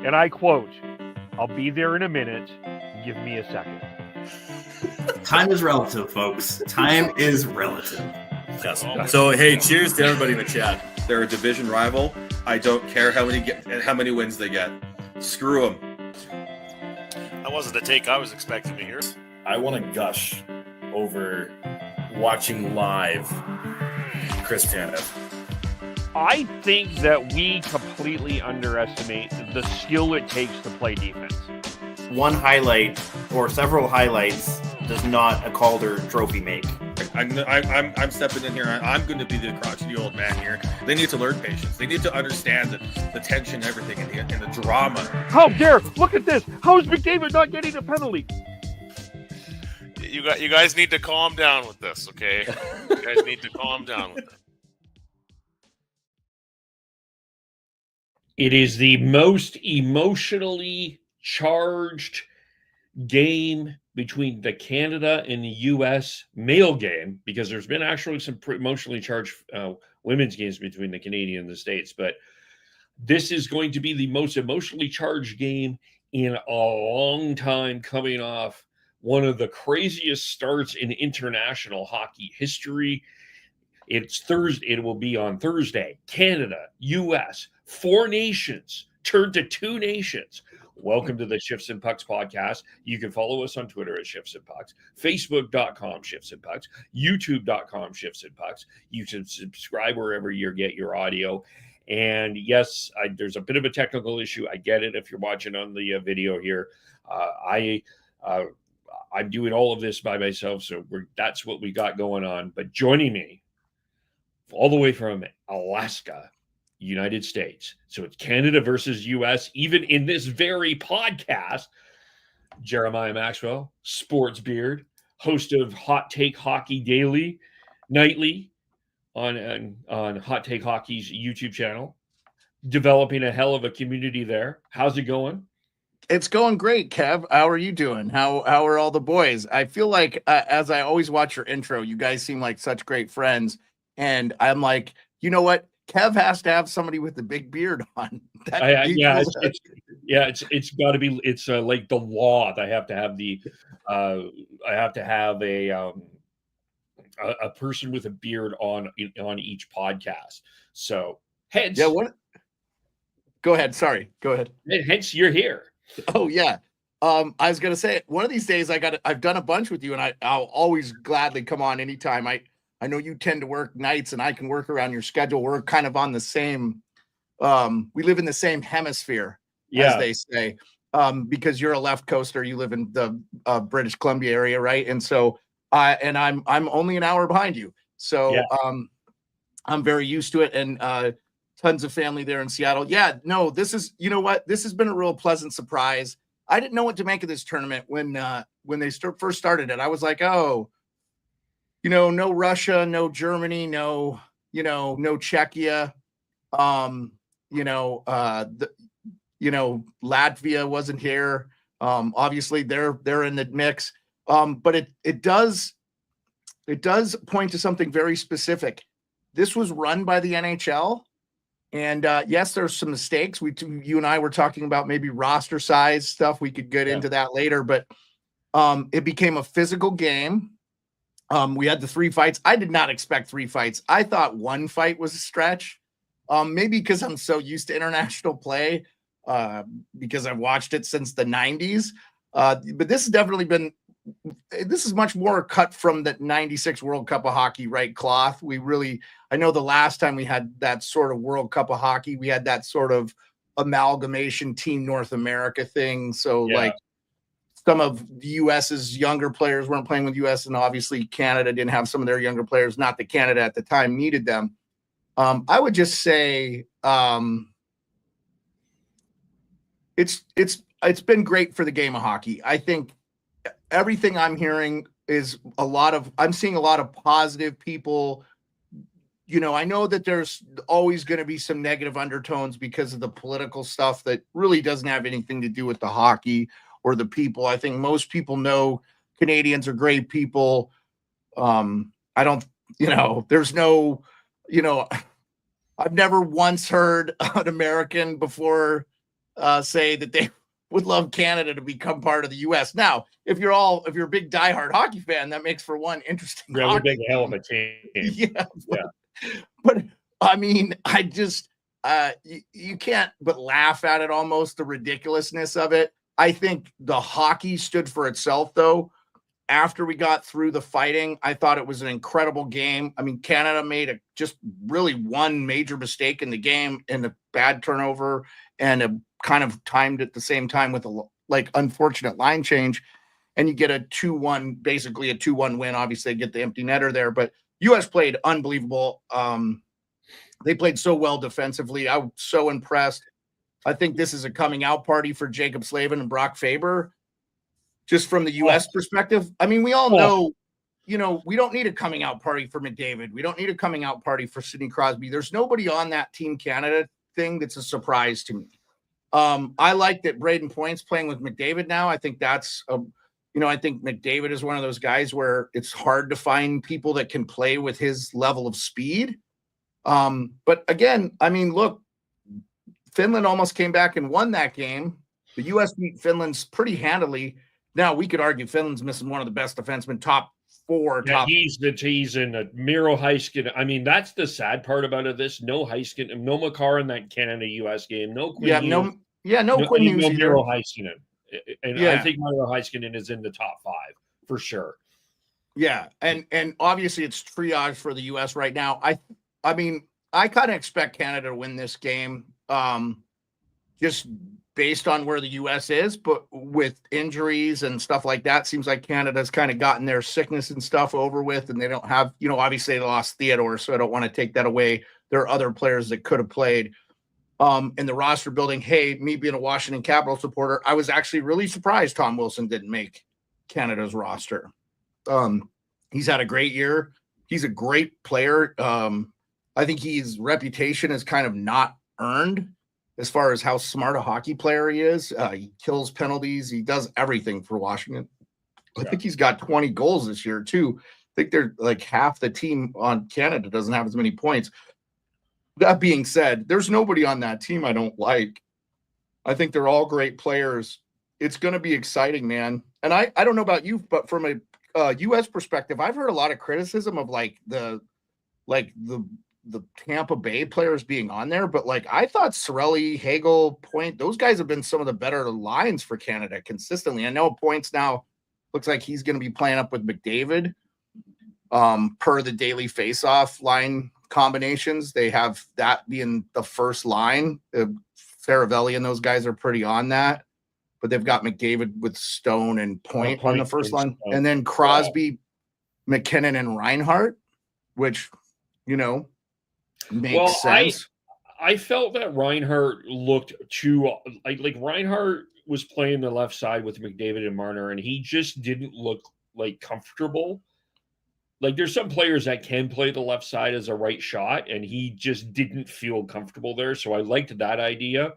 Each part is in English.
And I quote, "I'll be there in a minute. Give me a second." Time is relative, folks. Time is relative. Yes. So hey, cheers to everybody in the chat. They're a division rival. I don't care how many wins they get. Screw them. That wasn't the take I was expecting to hear. I want to gush over watching live Chris Tanev. I think that we completely underestimate the skill it takes to play defense. One highlight or several highlights does not a Calder trophy make. I'm stepping in here. I'm going to be the crotchety old man here. They need to learn patience. They need to understand the tension, and everything, and the drama. How dare! Look at this. How is McDavid not getting a penalty? You guys need to calm down with this, okay? You guys need to calm down with it. It is the most emotionally charged game between the Canada and the U.S. male game, because there's been actually some emotionally charged women's games between the Canadian and the States. But this is going to be the most emotionally charged game in a long time, coming off one of the craziest starts in international hockey history. It's Thursday. It will be on Thursday. Canada, U.S., 4 nations turned to 2 nations. Welcome to the Shifts and Pucks podcast. You can follow us on Twitter at Shifts and Pucks, Facebook.com Shifts and Pucks, YouTube.com Shifts and Pucks. You can subscribe wherever you get your audio. And yes, there's a bit of a technical issue. I get it if you're watching on the video here. I'm doing all of this by myself, so that's what we got going on. But joining me all the way from Alaska, United States. So it's Canada versus U.S. Even in this very podcast, Jeremiah Maxwell, sports beard, host of Hot Take Hockey Daily, nightly on Hot Take Hockey's YouTube channel, developing a hell of a community there. How's it going? It's going great, Kev. How are you doing? How are all the boys? I feel like as I always watch your intro, you guys seem like such great friends, and I'm like, you know what? Kev has to have somebody with the big beard on. It's got to be. It's like the law. I have to have a person with a beard on each podcast. So hence, yeah. What? Go ahead. Sorry. Go ahead. Hence, you're here. Oh yeah. I was gonna say one of these days I've done a bunch with you, and I'll always gladly come on anytime. I know you tend to work nights, and I can work around your schedule. We're kind of on the same, we live in the same hemisphere, as they say, because you're a left coaster. You live in the British Columbia area, right? And so, and I'm only an hour behind you. So I'm very used to it, and tons of family there in Seattle. Yeah, no, this is, you know what? This has been a real pleasant surprise. I didn't know what to make of this tournament when they first started it. I was like, oh, no Russia, no Germany, no Czechia, Latvia wasn't here. Obviously they're in the mix. But it does point to something very specific. This was run by the NHL, and yes, there's some mistakes. You and I were talking about maybe roster size stuff. We could get into that later, but it became a physical game. We had the 3 fights. I did not expect 3 fights. I thought 1 fight was a stretch. Maybe because I'm so used to international play, because I've watched it since the 90s. But this has definitely been, this is much more cut from the 96 World Cup of Hockey, right? Cloth. I know the last time we had that sort of World Cup of Hockey, we had that sort of amalgamation Team North America thing. So like, some of the U.S.'s younger players weren't playing with U.S., and obviously Canada didn't have some of their younger players. Not that Canada at the time needed them. I would just say it's been great for the game of hockey. I think everything I'm hearing is I'm seeing a lot of positive people. I know that there's always going to be some negative undertones because of the political stuff that really doesn't have anything to do with the hockey or the people. I think most people know Canadians are great people. There's no, I've never once heard an American before say that they would love Canada to become part of the U.S. Now, if you're a big diehard hockey fan, that makes for one interesting. Really hockey big hell of game. a team. Yeah, but I mean, I just you can't but laugh at it almost, the ridiculousness of it. I think the hockey stood for itself, though. After we got through the fighting, I thought it was an incredible game. I mean, Canada made just really one major mistake in the game and a bad turnover and a kind of timed at the same time with a unfortunate line change. And you get a 2-1, basically a 2-1 win. Obviously, they get the empty netter there, but U.S. played unbelievable. They played so well defensively. I was so impressed. I think this is a coming out party for Jacob Slavin and Brock Faber. Just from the U.S. perspective, I mean, we all know, we don't need a coming out party for McDavid. We don't need a coming out party for Sidney Crosby. There's nobody on that Team Canada thing that's a surprise to me. I like that Braden Point's playing with McDavid now. I think that's, I think McDavid is one of those guys where it's hard to find people that can play with his level of speed. But again, I mean, look, Finland almost came back and won that game. The U.S. beat Finland's pretty handily. Now, we could argue Finland's missing one of the best defensemen, top four. He's in a Miro Heiskanen. I mean, that's the sad part about it. No Heiskanen, no Makar in that Canada-U.S. game. No Quinn Hughes. No Quinn Hughes either. Miro Heiskanen. And I think Miro Heiskanen is in the top 5 for sure. Yeah, and obviously it's triage for the U.S. right now. I mean, I kind of expect Canada to win this game, just based on where the U.S. is, but with injuries and stuff like that, seems like Canada's kind of gotten their sickness and stuff over with, and they don't have, obviously they lost Theodore, so I don't want to take that away. There are other players that could have played in the roster building. Hey, me being a Washington Capitals supporter, I was actually really surprised Tom Wilson didn't make Canada's roster. He's had a great year. He's a great player. I think his reputation is kind of not earned as far as how smart a hockey player he is. He kills penalties. He does everything for Washington. I think he's got 20 goals this year too. I think they're like half the team on Canada doesn't have as many points. That being said, there's nobody on that team I don't like. I think they're all great players. It's going to be exciting, man. And I don't know about you, but from a U.S. perspective, I've heard a lot of criticism of the Tampa Bay players being on there, but I thought Cirelli, Hagel, Point, those guys have been some of the better lines for Canada consistently. I know Points now looks like he's going to be playing up with McDavid per the daily face-off line combinations. They have that being the first line. Faravelli and those guys are pretty on that, but they've got McDavid with Stone and Point on the first line, and then Crosby, McKinnon, and Reinhart, which makes sense. I felt that Reinhart looked too like Reinhart was playing the left side with McDavid and Marner, and he just didn't look comfortable. There's some players that can play the left side as a right shot, and he just didn't feel comfortable there. So I liked that idea.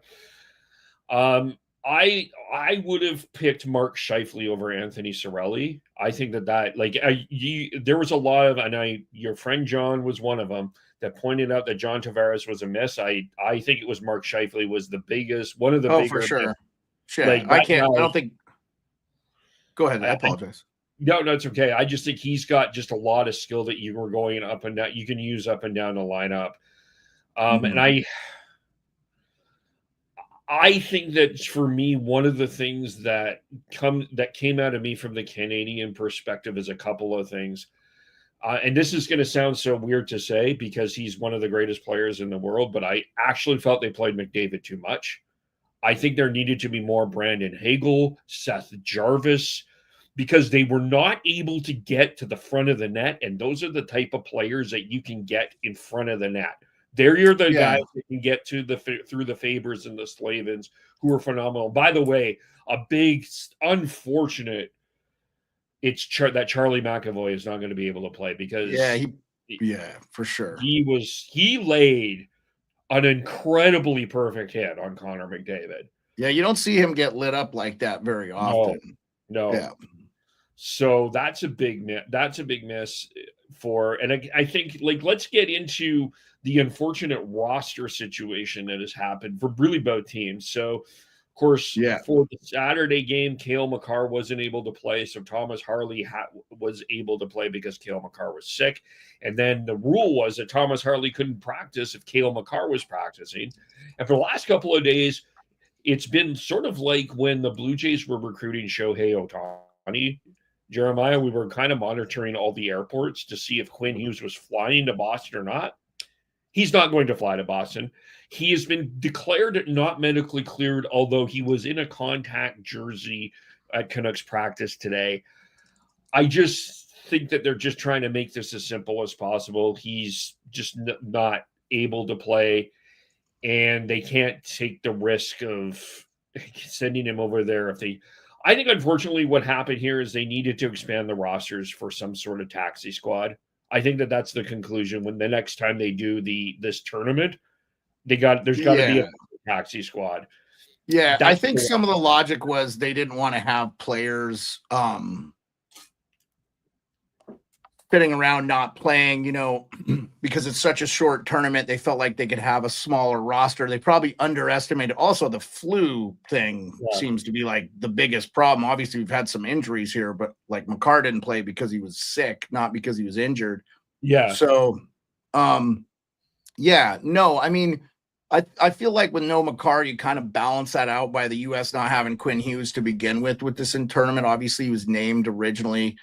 I would have picked Mark Scheifele over Anthony Cirelli. I think that there was a lot of, your friend John was one of them that pointed out that John Tavares was a miss. I think it was Mark Scheifele was the biggest, one of the bigger. For sure. I don't think. Go ahead. I apologize. No, it's okay. I just think he's got just a lot of skill that you were going up and down. You can use up and down the lineup. And I think that for me, one of the things that came out of me from the Canadian perspective is a couple of things. And this is going to sound so weird to say because he's one of the greatest players in the world, but I actually felt they played McDavid too much. I think there needed to be more Brandon Hagel, Seth Jarvis, because they were not able to get to the front of the net. And those are the type of players that you can get in front of the net. They're the guys that can get to through the Fabers and the Slavins, who are phenomenal. By the way, a big unfortunate that Charlie McAvoy is not going to be able to play because for sure he laid an incredibly perfect hit on Connor McDavid. Yeah, you don't see him get lit up like that very often. No. Yeah. So that's a big miss for, and I think let's get into the unfortunate roster situation that has happened for really both teams. So course, Yeah. for the Saturday game, Cale Makar wasn't able to play, so Thomas Harley was able to play because Cale Makar was sick. And then the rule was that Thomas Harley couldn't practice if Cale Makar was practicing. And for the last couple of days, it's been sort of like when the Blue Jays were recruiting Shohei Ohtani. Jeremiah, we were kind of monitoring all the airports to see if Quinn Hughes was flying to Boston or not. He's not going to fly to Boston. He has been declared not medically cleared, although he was in a contact jersey at Canucks practice today. I just think that they're just trying to make this as simple as possible. He's just not able to play, and they can't take the risk of sending him over there if they... I think, unfortunately, what happened here is they needed to expand the rosters for some sort of taxi squad. I think that that's the conclusion. When the next time they do this tournament, there's got to be a taxi squad. Yeah, That's I think cool. some of the logic was they didn't want to have players sitting around not playing, because it's such a short tournament. They felt like they could have a smaller roster. They probably underestimated. Also, the flu thing seems to be like the biggest problem. Obviously, we've had some injuries here, but like Makar didn't play because he was sick, not because he was injured. Yeah. So, no, I mean, I feel like with no Makar, you kind of balance that out by the U.S. not having Quinn Hughes to begin with this tournament. Obviously, he was named originally.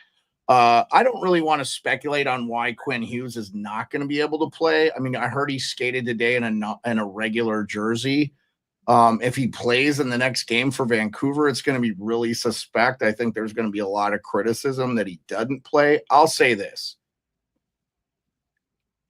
I don't really want to speculate on why Quinn Hughes is not going to be able to play. I mean, I heard he skated today in a regular jersey. If he plays in the next game for Vancouver, it's going to be really suspect. I think there's going to be a lot of criticism that he doesn't play. I'll say this.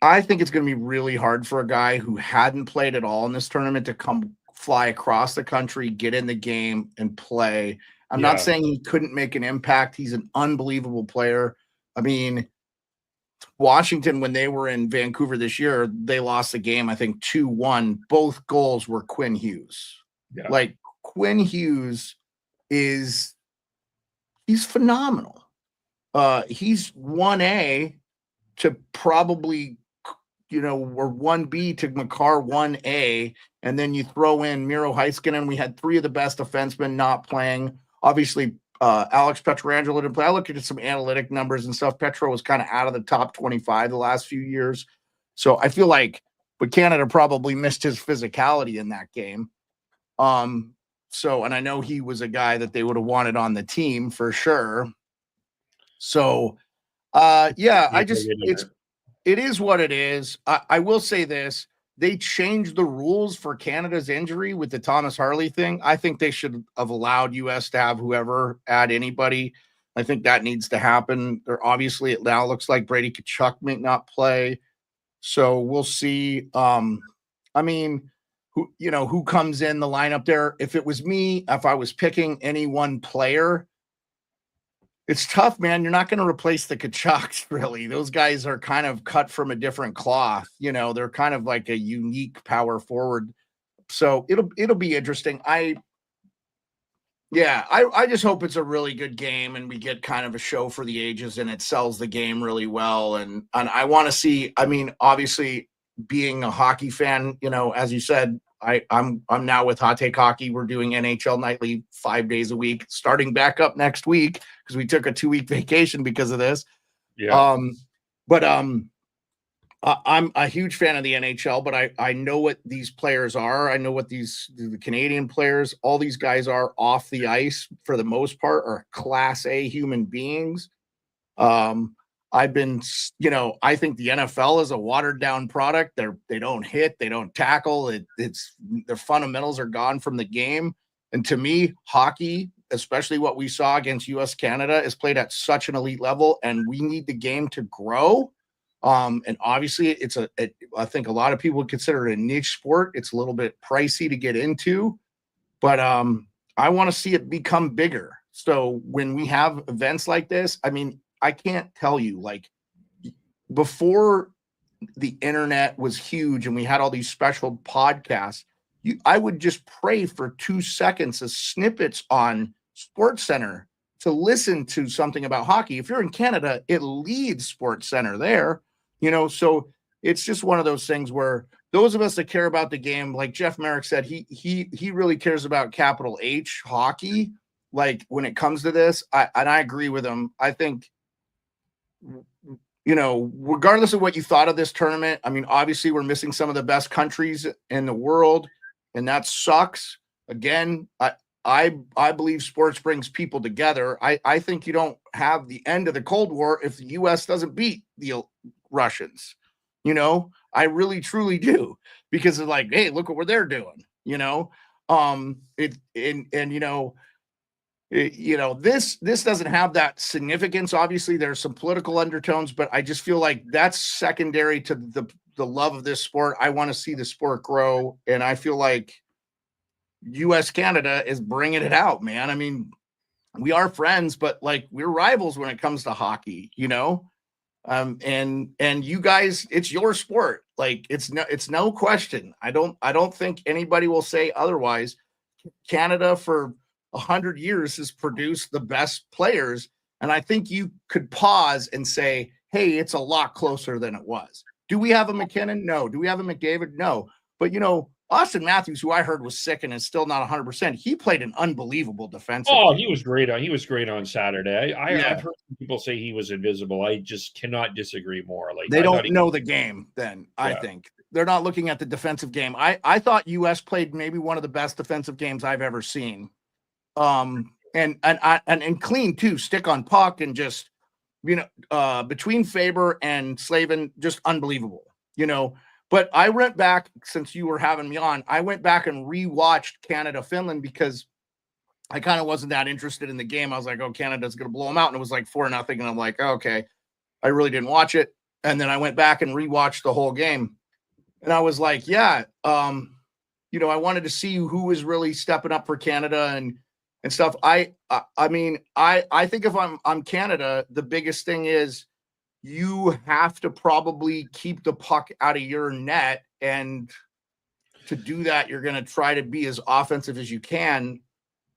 I think it's going to be really hard for a guy who hadn't played at all in this tournament to come fly across the country, get in the game, and play. I'm not saying he couldn't make an impact. He's an unbelievable player. I mean, Washington, when they were in Vancouver this year, they lost the game, I think 2-1. Both goals were Quinn Hughes. Yeah. Like, Quinn Hughes he's phenomenal. He's 1A to probably, or 1B to Makar 1A. And then you throw in Miro Heiskanen. We had 3 of the best defensemen not playing. Obviously, Alex Pietrangelo didn't play. I looked at some analytic numbers and stuff. Petro was kind of out of the top 25 the last few years. So I feel like, but Canada probably missed his physicality in that game. And I know he was a guy that they would have wanted on the team for sure. So, it is what it is. I will say this. They changed the rules for Canada's injury with the Thomas Harley thing. I think they should have allowed U.S. to have whoever add anybody. I think that needs to happen. Obviously, it now looks like Brady Tkachuk may not play. So we'll see. I mean, who comes in the lineup there? If it was me, if I was picking any one player, it's tough, man. You're not going to replace the Tkachuks, really. Those guys are kind of cut from a different cloth. They're kind of like a unique power forward. So it'll be interesting. I just hope it's a really good game and we get kind of a show for the ages and it sells the game really well. And I want to see, I mean, obviously being a hockey fan, as you said, I'm now with Hot Take Hockey. We're doing NHL Nightly 5 days a week, starting back up next week because we took a 2-week vacation because of this. Yeah. I'm a huge fan of the NHL, but I know what these players are. I know what the Canadian players, all these guys are off the ice for the most part, are class A human beings. I think the NFL is a watered down product. They don't hit, they don't tackle. Their fundamentals are gone from the game. And to me, hockey, especially what we saw against US Canada, is played at such an elite level, and we need the game to grow. And obviously I think a lot of people would consider it a niche sport. It's a little bit pricey to get into, but I want to see it become bigger. So when we have events like this, I mean, I can't tell you, like, before the internet was huge and we had all these special podcasts, I would just pray for 2 seconds of snippets on SportsCenter to listen to something about hockey. If you're in Canada, it leads SportsCenter there, so it's just one of those things where those of us that care about the game, like Jeff Merrick said, he really cares about capital H hockey. Like when it comes to this, I agree with him. I think, regardless of what you thought of this tournament, I mean, obviously we're missing some of the best countries in the world, and that sucks. Again, I believe sports brings people together. I think you don't have the end of the Cold War if the U.S. doesn't beat the Russians. I really truly do, because it's like, hey, look what they're doing. This doesn't have that significance. Obviously, there's some political undertones, but I just feel like that's secondary to the love of this sport. I want to see the sport grow, and I feel like U.S. Canada is bringing it out, man. I mean, we are friends, but like we're rivals when it comes to hockey, and you guys, it's your sport. Like it's no question. I don't think anybody will say otherwise. Canada for 100 years has produced the best players, and I think you could pause and say, hey, it's a lot closer than it was. Do we have a McKinnon? No. Do we have a McDavid? No. But Austin Matthews, who I heard was sick and is still not 100%, he played an unbelievable defensive. Oh, he was great. He was great on Saturday. I've heard people say he was invisible. I just cannot disagree more. Like they don't know the game. Then I think they're not looking at the defensive game. I thought U.S. played maybe one of the best defensive games I've ever seen. And clean too. Stick on puck and just between Faber and Slavin, just unbelievable. But I went back, since you were having me on, I went back and rewatched Canada-Finland because I kind of wasn't that interested in the game. I was like, oh, Canada's going to blow them out. And it was like 4-0. And I'm like, oh, okay, I really didn't watch it. And then I went back and rewatched the whole game. And I was like, I wanted to see who was really stepping up for Canada and stuff. I think if I'm Canada, the biggest thing is you have to probably keep the puck out of your net, and to do that, you're going to try to be as offensive as you can.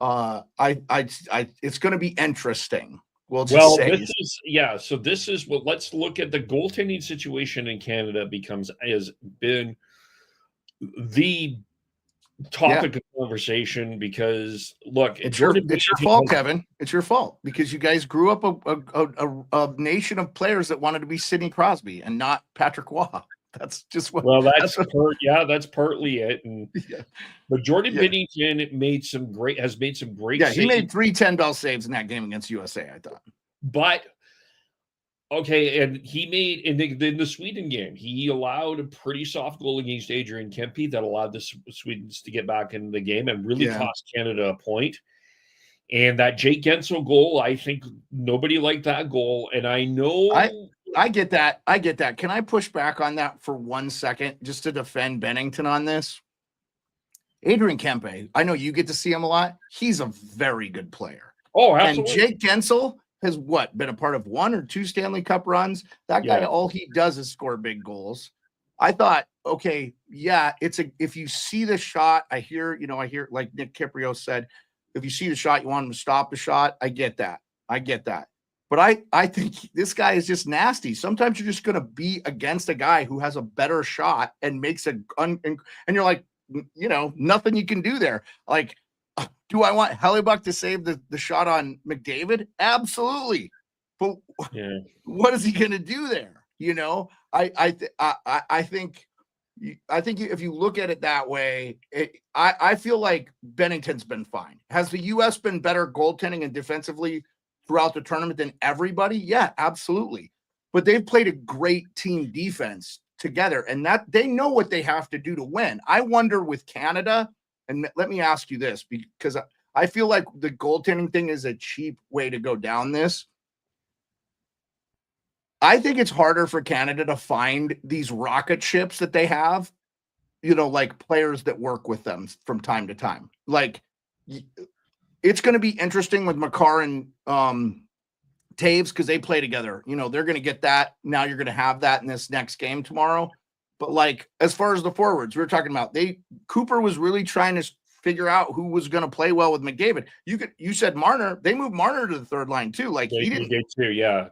It's going to be interesting. So this is what. Let's look at the goaltending situation in Canada. Has been the topic of conversation, because look, it's your fault, Kevin. It's your fault, because you guys grew up a nation of players that wanted to be Sidney Crosby and not Patrick Waugh. That's just what. Well, that's partly it. And but Jordan Binnington has made some great. Yeah, he made 3 10-bell saves in that game against USA, I thought. But okay, and he made in the Sweden game, he allowed a pretty soft goal against Adrian Kempe that allowed the Swedes to get back in the game and really cost Canada a point. And that Jake Gensel goal, I think nobody liked that goal. And I know I get that. Can I push back on that for 1 second just to defend Binnington on this? Adrian Kempe, I know you get to see him a lot. He's a very good player. Oh, absolutely. And Jake Gensel has been a part of 1 or 2 Stanley Cup runs. That guy, all he does is score big goals. I thought, okay, if you see the shot, I hear like Nick Kiprio said, if you see the shot, you want him to stop the shot. I get that. But I think this guy is just nasty. Sometimes you're just going to be against a guy who has a better shot and makes and you're like, nothing you can do there. Like, do I want Hellebuck to save the shot on McDavid? Absolutely. But what is he going to do there? I think if you look at it that way, I feel like Binnington's been fine. Has the U.S. been better goaltending and defensively throughout the tournament than everybody? Yeah, absolutely. But they've played a great team defense together, and that they know what they have to do to win. I wonder with Canada. And let me ask you this, because I feel like the goaltending thing is a cheap way to go down this. I think it's harder for Canada to find these rocket ships that they have, like players that work with them from time to time. Like, it's going to be interesting with Makar and Taves because they play together. They're going to get that. Now you're going to have that in this next game tomorrow. But like, as far as the forwards, we were talking about, Cooper was really trying to figure out who was going to play well with McDavid. You said Marner. They moved Marner to the third line too. Like he didn't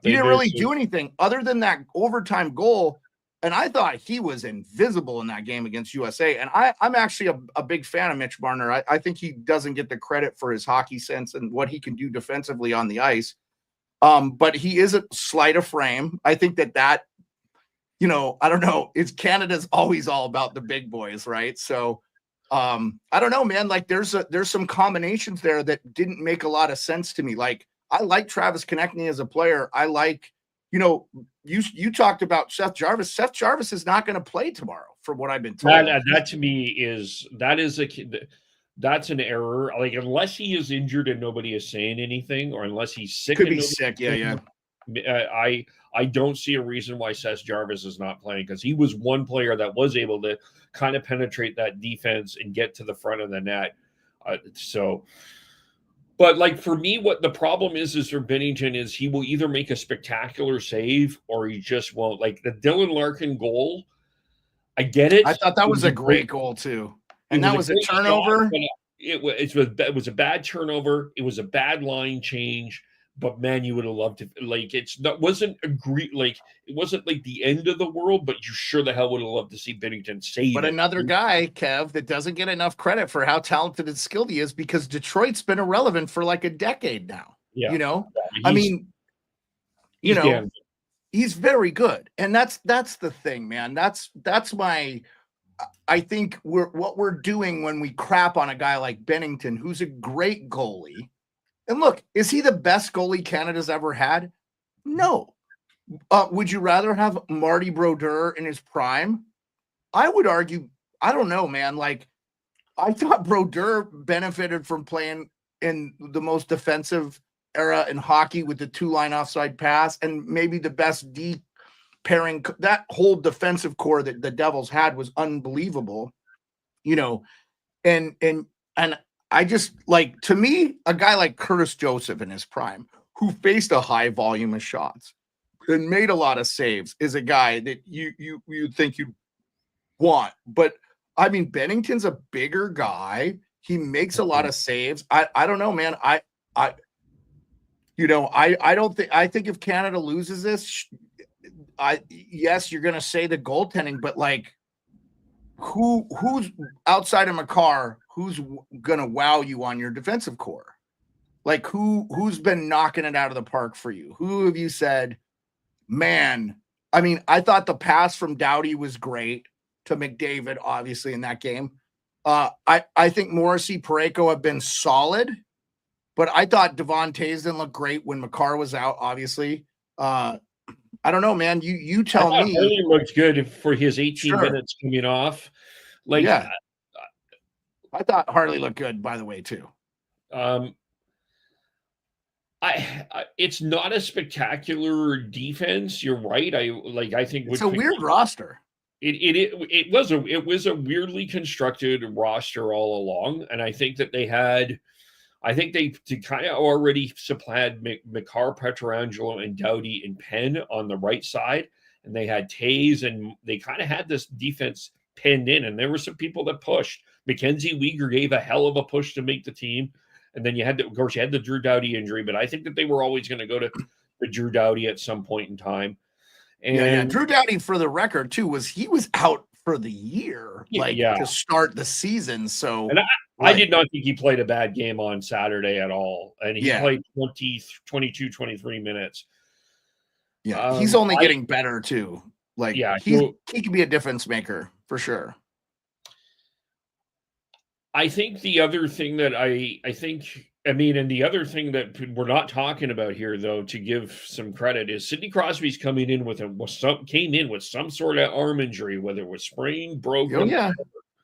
really do anything other than that overtime goal. And I thought he was invisible in that game against USA. And I'm actually a big fan of Mitch Marner. I think he doesn't get the credit for his hockey sense and what he can do defensively on the ice. But he is a slight of frame. I think that, you know, I don't know. It's Canada's always all about the big boys, right? So I don't know, man. Like there's some combinations there that didn't make a lot of sense to me. Like I like Travis Konechny as a player. I like, you know, you talked about Seth Jarvis. Seth Jarvis is not going to play tomorrow, from what I've been told. That to me that's an error. Like unless he is injured and nobody is saying anything, or unless he's sick, Could be sick. Yeah. I don't see a reason why Seth Jarvis is not playing, because he was one player that was able to kind of penetrate that defense and get to the front of the net. But like for me, what the problem is for Binnington is he will either make a spectacular save or he just won't. Like the Dylan Larkin goal, I get it. I thought that was a great goal too, and that was a turnover. It was a bad turnover. It was a bad line change. But man, you would have loved to, like, it wasn't like the end of the world, but you sure the hell would have loved to see Binnington save. But another guy, Kev, that doesn't get enough credit for how talented and skilled he is, because Detroit's been irrelevant for like a decade now. Yeah. You know, I mean, you know, he's very good. And that's the thing, man. That's my, I think what we're doing when we crap on a guy like Binnington, who's a great goalie. And look, is he the best goalie Canada's ever had? No. Would you rather have Marty Brodeur in his prime? I would argue, I don't know, man. Like, I thought Brodeur benefited from playing in the most defensive era in hockey with the 2-line offside pass and maybe the best D pairing. That whole defensive core that the Devils had was unbelievable, you know, and I just, like, to me, a guy like Curtis Joseph in his prime, who faced a high volume of shots and made a lot of saves, is a guy that you think you want. But I mean, Binnington's a bigger guy. He makes a lot of saves. I don't know, man. I don't think, I think if Canada loses this, yes, you're going to say the goaltending, but like, who's outside of Makar, who's gonna wow you on your defensive core? Like who's been knocking it out of the park for you? Who have you said, man? I mean, I thought the pass from Doughty was great to McDavid, obviously, in that game. I think Morrissey, Parayko have been solid, but I thought Devon Toews looked great when Makar was out, obviously. I don't know, man. You tell me. He looked good for his 18 minutes coming off. Like, yeah, I thought Harley looked good, by the way, too. It's not a spectacular defense. You're right. I think it's a weird roster. It was a weirdly constructed roster all along, and I think that they kind of already supplied Makar, Pietrangelo, and Doughty and Penn on the right side, and they had Toews, and they kind of had this defense pinned in, and there were some people that pushed. Mackenzie Weegar gave a hell of a push to make the team, and then you had the Drew Doughty injury, but I think that they were always going to go to the Drew Doughty at some point in time. And Drew Doughty, for the record, too, was out for the year, to start the season. So, and I did not think he played a bad game on Saturday at all. And he played 22, 23 minutes. Yeah, he's only getting better, too. Like, he can be a difference maker, for sure. I think the other thing that and the other thing that we're not talking about here, though, to give some credit, is Sidney Crosby's came in with some sort of arm injury, whether it was sprained, broken.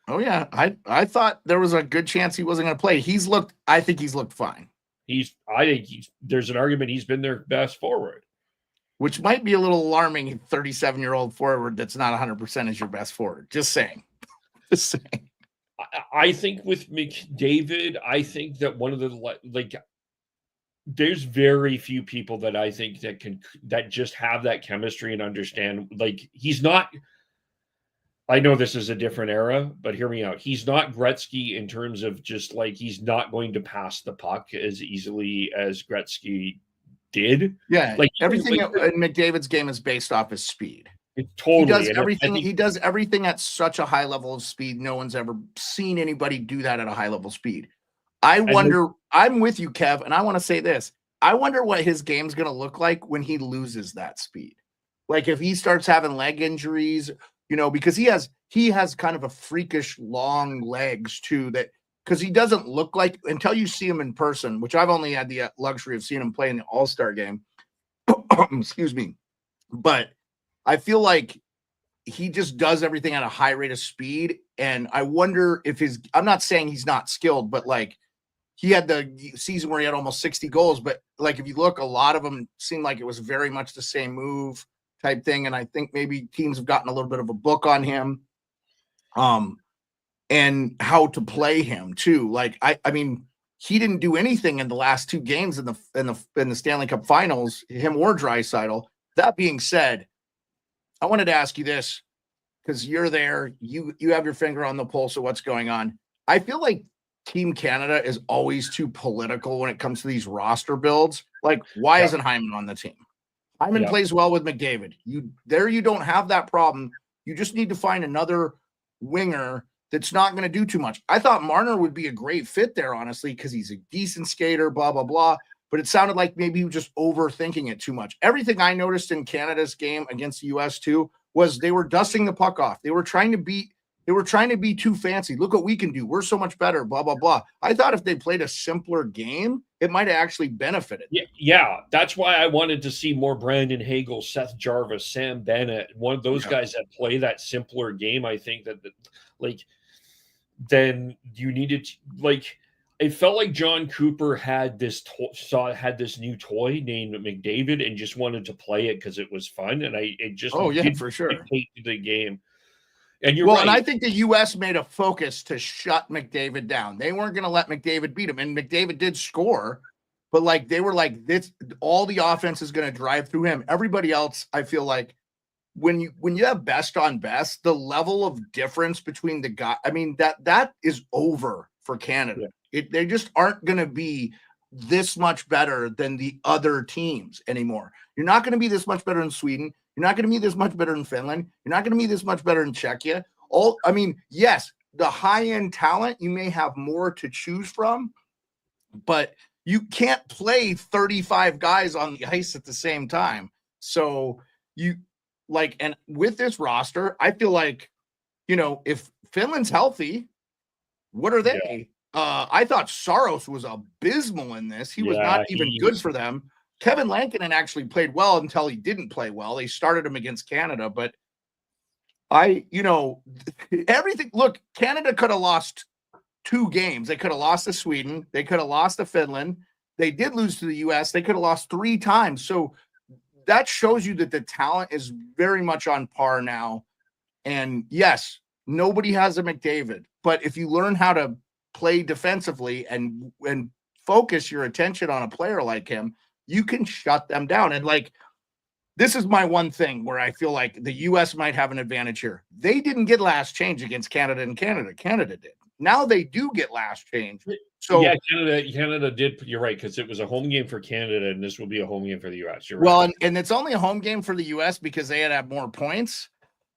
Oh yeah. I thought there was a good chance he wasn't going to play. I think he's looked fine. There's an argument he's been their best forward, which might be a little alarming. 37-year-old forward that's not 100% is your best forward. Just saying. I think with McDavid, I think that one of the there's very few people that I think that just have that chemistry and understand. Like, he's not. I know this is a different era, but hear me out. He's not Gretzky in terms of just like he's not going to pass the puck as easily as Gretzky did. Yeah, like everything in McDavid's game is based off his speed. It's He totally. does and I everything. think- He does everything at such a high level of speed. No one's ever seen anybody do that at a high level speed. I wonder. I'm with you, Kev, and I want to say this. I wonder what his game's going to look like when he loses that speed. Like if he starts having leg injuries, because he has kind of a freakish long legs too. That because he doesn't look like until you see him in person, which I've only had the luxury of seeing him play in the All-Star game. Excuse me, but I feel like he just does everything at a high rate of speed. And I wonder if I'm not saying he's not skilled, but like he had the season where he had almost 60 goals. But like, if you look, a lot of them seemed like it was very much the same move type thing. And I think maybe teams have gotten a little bit of a book on him and how to play him too. Like, I mean, he didn't do anything in the last two games in the Stanley Cup Finals, him or Draisaitl. That being said, I wanted to ask you this because you're there. You have your finger on the pulse of what's going on. I feel like Team Canada is always too political when it comes to these roster builds. Like, why isn't Hyman on the team? Hyman plays well with McDavid. You don't have that problem. You just need to find another winger that's not going to do too much. I thought Marner would be a great fit there, honestly, because he's a decent skater, blah, blah, blah. But it sounded like maybe he was just overthinking it too much. Everything I noticed in Canada's game against the U.S. too was they were dusting the puck off. They were trying to be too fancy. Look what we can do. We're so much better, blah, blah, blah. I thought if they played a simpler game, it might have actually benefited. Yeah. That's why I wanted to see more Brandon Hagel, Seth Jarvis, Sam Bennett, one of those guys that play that simpler game. I think that then you needed to, like, it felt like John Cooper had this new toy named McDavid and just wanted to play it because it was fun. And it just for sure dictate the game. And you're right. And I think the U.S. made a focus to shut McDavid down. They weren't going to let McDavid beat him, and McDavid did score, but like they were like this. All the offense is going to drive through him. Everybody else, I feel like, when you have best on best, the level of difference between the guy, I mean, that is over for Canada. They just aren't going to be this much better than the other teams anymore. You're not going to be this much better in Sweden. You're not going to be this much better in Finland. You're not going to be this much better in Czechia. Yes, the high-end talent, you may have more to choose from, but you can't play 35 guys on the ice at the same time. So and with this roster, I feel like, if Finland's healthy, what are they? Yeah. I thought Saros was abysmal in this. He was not even good for them. Kevin Lankinen actually played well until he didn't play well. They started him against Canada, but everything. Look, Canada could have lost 2 games. They could have lost to Sweden. They could have lost to Finland. They did lose to the U.S. They could have lost 3 times. So that shows you that the talent is very much on par now. And yes, nobody has a McDavid, but if you learn how to play defensively and focus your attention on a player like him, you can shut them down. And like, this is my one thing where I feel like the U.S. might have an advantage here. They didn't get last change against Canada and Canada did. Now they do get last change. So yeah, Canada did. You're right, because it was a home game for Canada, and this will be a home game for the U.S. You're right. Well, and it's only a home game for the U.S. because they had more points.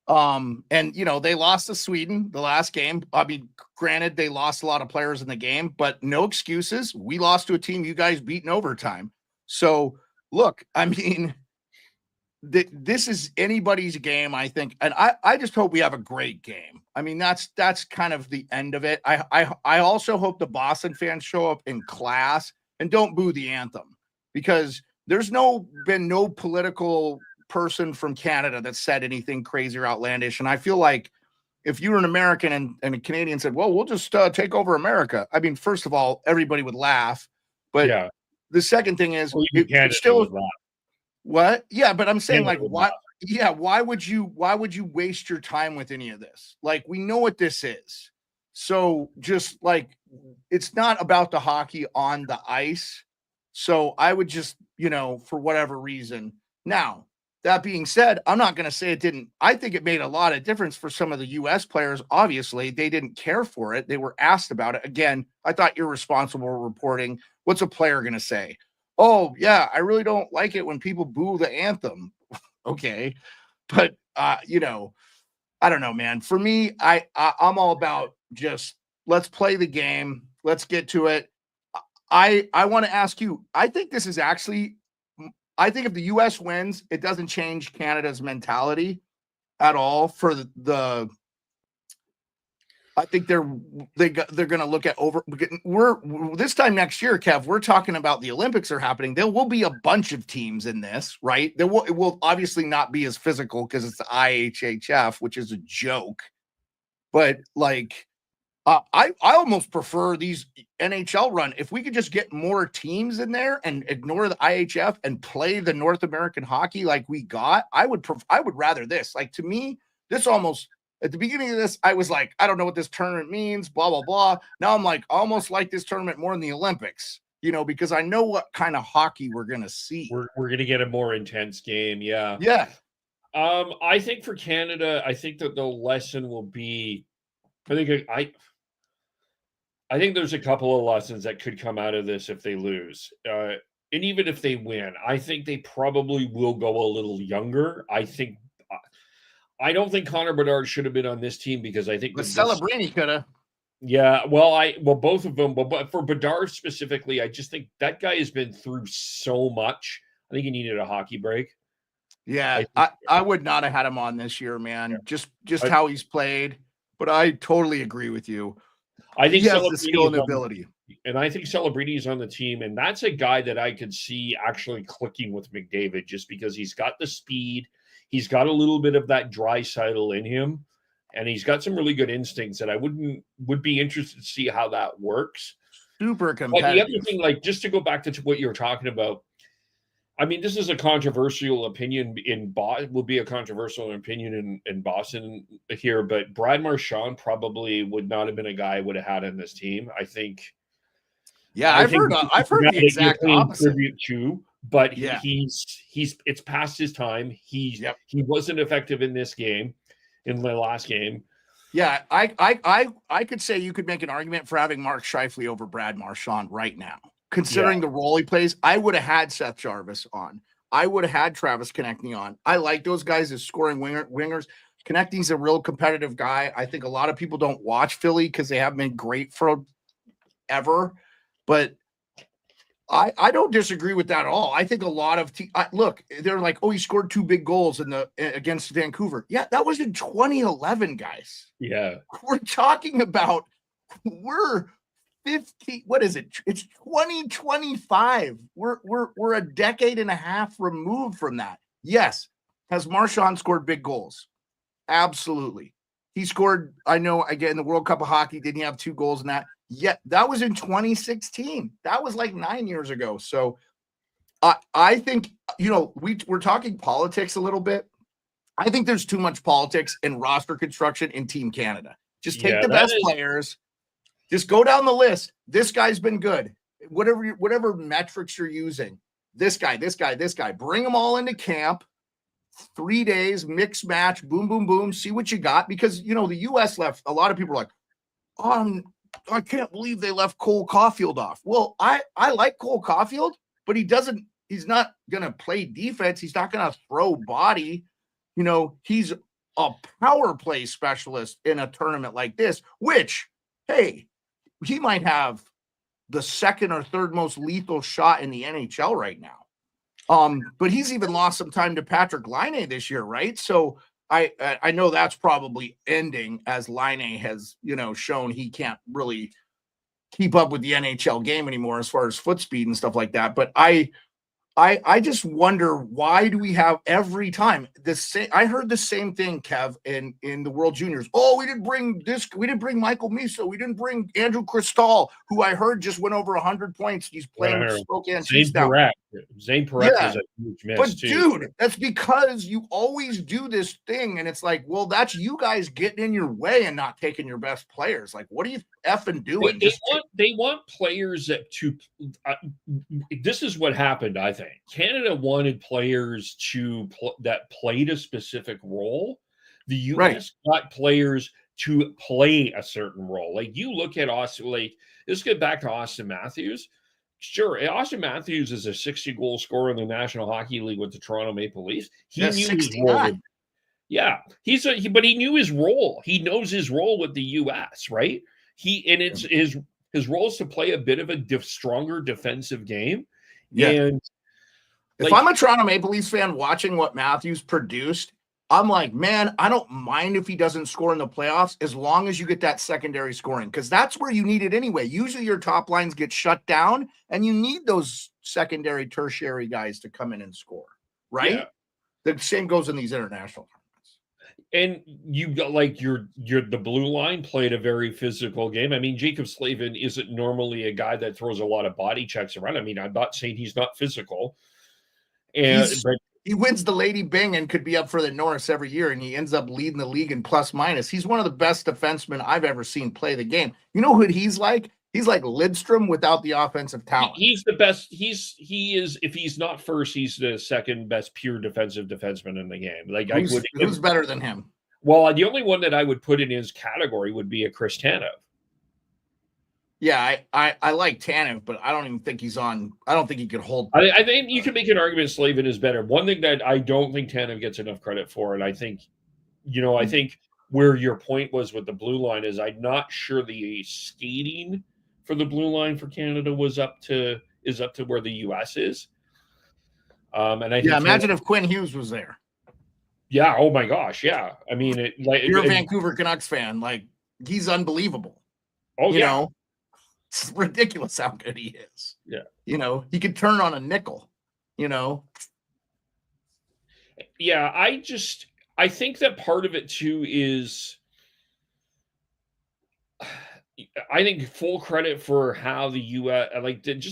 And they lost to Sweden the last game. I mean, granted, they lost a lot of players in the game, but no excuses. We lost to a team you guys beat in overtime. So look, I mean, this is anybody's game, I think. And I just hope we have a great game. I mean, that's kind of the end of it. I also hope the Boston fans show up in class and don't boo the anthem, because there's been no political person from Canada that said anything crazy or outlandish. And I feel like if you were an American and a Canadian said, well, we'll just take over America. I mean, first of all, everybody would laugh. But the second thing is, it's still what? Yeah, but I'm saying, like, why? Yeah, why would you waste your time with any of this? Like, we know what this is. So just like, it's not about the hockey on the ice. So I would just, for whatever reason. Now, that being said, I'm not going to say it didn't. I think it made a lot of difference for some of the U.S. players. Obviously, they didn't care for it. They were asked about it. Again, I thought irresponsible reporting. What's a player going to say? Oh, yeah, I really don't like it when people boo the anthem. Okay. But you know, I don't know, man. For me, I'm all about just let's play the game. Let's get to it. I want to ask you, I think this is actually, I think if the US wins, it doesn't change Canada's mentality at all for the I think they're going to look at we're this time next year, Kev, we're talking about the Olympics are happening. There will be a bunch of teams in this, right? It will obviously not be as physical because it's the IHHF, which is a joke. But like, I almost prefer these NHL run. If we could just get more teams in there and ignore the IHF and play the North American hockey like we got, I would rather this. Like, to me, this almost, at the beginning of this, I was like, I don't know what this tournament means, blah, blah, blah. Now I'm like, I almost like this tournament more than the Olympics, you know, because I know what kind of hockey we're going to see. We're going to get a more intense game. Yeah. Yeah. I think for Canada, I think that the lesson will be, I think there's a couple of lessons that could come out of this if they lose. And even if they win, I think they probably will go a little younger. I don't think Connor Bedard should have been on this team because I think the Celebrini could have. Yeah, both of them, but for Bedard specifically, I just think that guy has been through so much. I think he needed a hockey break. Yeah, I would not have had him on this year, man. Yeah. Just how he's played. But I totally agree with you. I think he has the skill and ability. And I think Celebrini is on the team, and that's a guy that I could see actually clicking with McDavid just because he's got the speed. He's got a little bit of that Draisaitl in him, and he's got some really good instincts that I would be interested to see how that works. Super competitive. But the other thing, like, just to go back to what you were talking about, I mean, this is a controversial opinion will be a controversial opinion in Boston here, but Brad Marchand probably would not have been a guy I would have had on this team. I think. Yeah, I've heard the exact opposite. Too, but yeah. It's past his time. He wasn't effective in this game, in the last game. Yeah, I could say you could make an argument for having Mark Scheifele over Brad Marchand right now. Considering the role he plays, I would have had Seth Jarvis on. I would have had Travis Konechny on. I like those guys as scoring wingers. Konechny's a real competitive guy. I think a lot of people don't watch Philly because they haven't been great forever. But I don't disagree with that at all. I think a lot of look, they're like, oh, he scored 2 big goals against Vancouver. Yeah, that was in 2011, guys. Yeah, we're talking about we're 50. What is it? It's 2025. We're a decade and a half removed from that. Yes, has Marchand scored big goals? Absolutely. He scored. I know. Again, in the World Cup of Hockey, didn't he have 2 goals in that? Yeah, that was in 2016. That was like 9 years ago. So I think, you know, we're talking politics a little bit. I think there's too much politics in roster construction in Team Canada. Just take the best players. Just go down the list. This guy's been good. Whatever metrics you're using. This guy. Bring them all into camp. 3 days, mix match, boom, boom, boom. See what you got. Because, you know, the U.S. left. A lot of people are like, I can't believe they left Cole Caulfield off. Well, I like Cole Caulfield, but he's not going to play defense. He's not going to throw body. You know, he's a power play specialist in a tournament like this, which, hey, he might have the second or third most lethal shot in the NHL right now. But he's even lost some time to Patrick Laine this year, right? So I know that's probably ending as Laine has, you know, shown he can't really keep up with the NHL game anymore as far as foot speed and stuff like that. But I just wonder, why do we have every time the same? I heard the same thing, Kev, in the World Juniors. Oh, we didn't bring Michael Miso. We didn't bring Andrew Cristal, who I heard just went over 100 points. He's playing with Spokane Chiefs now. Zane Parekh is a huge miss, but too. Dude, that's because you always do this thing, and it's like, well, that's you guys getting in your way and not taking your best players. Like, what are you effing doing? They want players to. This is what happened. I think Canada wanted players that played a specific role. The U.S. got players to play a certain role. Like, you look at Austin. Like, let's get back to Austin Matthews. Sure, Austin Matthews is a 60-goal scorer in the National Hockey League with the Toronto Maple Leafs. He knew his role. Yeah, but he knew his role. He knows his role with the U.S., right? It's his role is to play a bit of a stronger defensive game. Yeah. And if I'm a Toronto Maple Leafs fan watching what Matthews produced, I'm like, man, I don't mind if he doesn't score in the playoffs as long as you get that secondary scoring, because that's where you need it anyway. Usually your top lines get shut down and you need those secondary, tertiary guys to come in and score, right? Yeah. The same goes in these international tournaments. And you got the blue line played a very physical game. I mean, Jacob Slavin isn't normally a guy that throws a lot of body checks around. I mean, I'm not saying he's not physical. But he wins the Lady Byng and could be up for the Norris every year, and he ends up leading the league in plus minus. He's one of the best defensemen I've ever seen play the game. You know who he's like? He's like Lidstrom without the offensive talent. He's the best. He is. If he's not first, he's the second best pure defensive defenseman in the game. Like who's better than him? Well, the only one that I would put in his category would be a Chris Tanev. Yeah, I like Tanev, but I don't even think he's on. I don't think he could hold. I think you can make an argument Slavin is better. One thing that I don't think Tanev gets enough credit for, and I think, I think where your point was with the blue line is I'm not sure the skating for the blue line for Canada is up to where the U.S. is. And I think imagine if Quinn Hughes was there. Yeah. Oh my gosh. Yeah. I mean, you're a Vancouver Canucks fan. Like, he's unbelievable. Oh, you know, it's ridiculous how good he is. Yeah. He could turn on a nickel. Yeah. I think that part of it too is, I think full credit for how the U.S.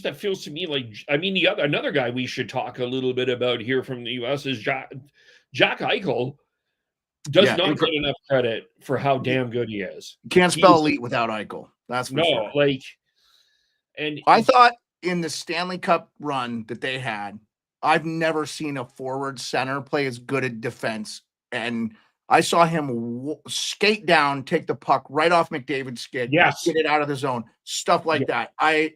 that feels to me like, I mean, another guy we should talk a little bit about here from the U.S. is Jack Eichel. Does not get enough credit for how damn good he is. Can't spell elite without Eichel. That's for sure. And I thought in the Stanley Cup run that they had, I've never seen a forward center play as good at defense. And I saw him skate down, take the puck right off McDavid's skid, get it out of the zone, stuff like that. I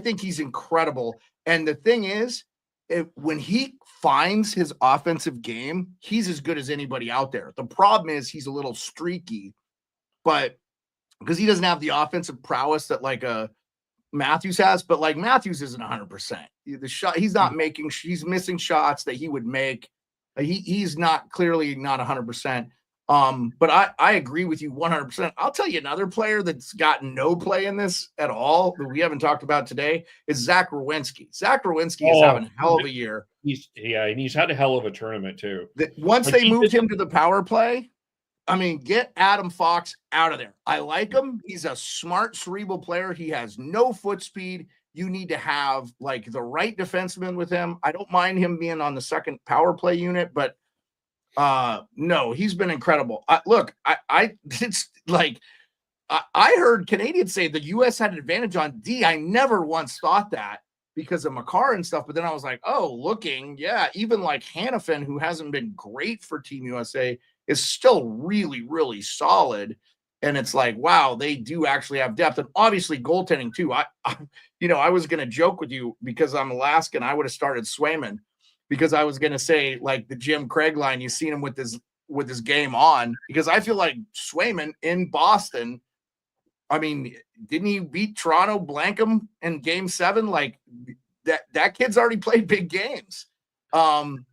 think he's incredible. And the thing is, when he finds his offensive game, he's as good as anybody out there. The problem is he's a little streaky, but because he doesn't have the offensive prowess that like a Matthews has, but like Matthews isn't 100%. The shot he's not making, he's missing shots that he would make. He's clearly not 100%. But I agree with you 100%. I'll tell you another player that's gotten no play in this at all that we haven't talked about today is Zach Werenski. Zach Werenski is having a hell of a year. He's had a hell of a tournament too. Once they moved him to the power play, I mean, get Adam Fox out of there. I like him. He's a smart, cerebral player. He has no foot speed. You need to have like the right defenseman with him. I don't mind him being on the second power play unit, but no, he's been incredible. It's like I heard Canadians say the U.S. had an advantage on D. I never once thought that because of Makar and stuff, but then I was like, even like Hanifin, who hasn't been great for Team USA, is still really, really solid. And it's like, wow, they do actually have depth. And obviously goaltending too. I was going to joke with you because I'm Alaskan. I would have started Swayman because I was going to say like the Jim Craig line, you've seen him with his game on, because I feel like Swayman in Boston, I mean, didn't he beat Toronto, blank him in game 7? Like that kid's already played big games. And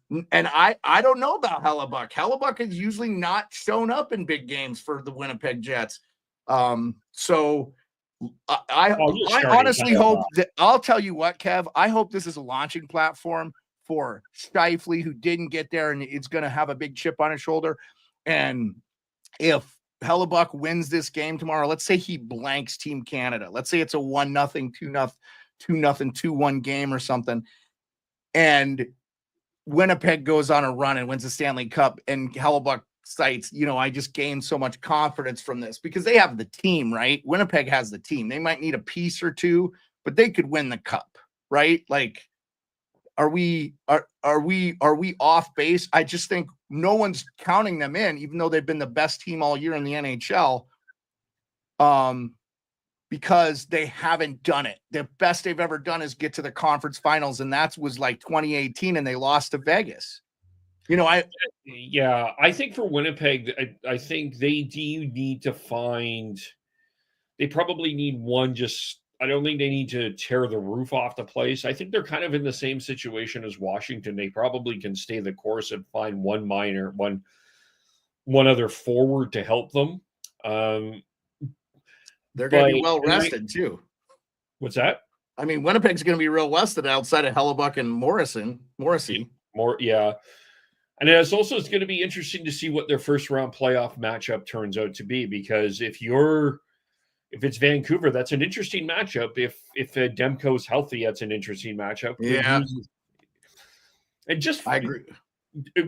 I don't know about Hellebuck. Hellebuck has usually not shown up in big games for the Winnipeg Jets. So I honestly hope that, I'll tell you what, Kev, I hope this is a launching platform for Scheifele, who didn't get there, and it's going to have a big chip on his shoulder. And if Hellebuck wins this game tomorrow, let's say he blanks Team Canada. Let's say it's a 1-0, 2-0, 2-1 game or something. And Winnipeg goes on a run and wins the Stanley Cup, and Hellebuck cites, I just gained so much confidence from this because they have the team, right? Winnipeg has the team. They might need a piece or two, but they could win the cup, right? Like, are we off base? I just think no one's counting them in, even though they've been the best team all year in the NHL. Because they haven't done it. The best they've ever done is get to the conference finals, and that was like 2018, and they lost to Vegas. You know, Yeah, I think for Winnipeg, I think they do need to find. They probably need one. Just I don't think they need to tear the roof off the place. I think they're kind of in the same situation as Washington. They probably can stay the course and find one other forward to help them. they're going to be But- well rested too. What's that? I mean, Winnipeg's going to be real rested outside of Hellebuck and Morrissey. More, yeah. And it's going to be interesting to see what their first round playoff matchup turns out to be, because if it's Vancouver, that's an interesting matchup. If Demko's healthy, that's an interesting matchup. Yeah. And just I agree.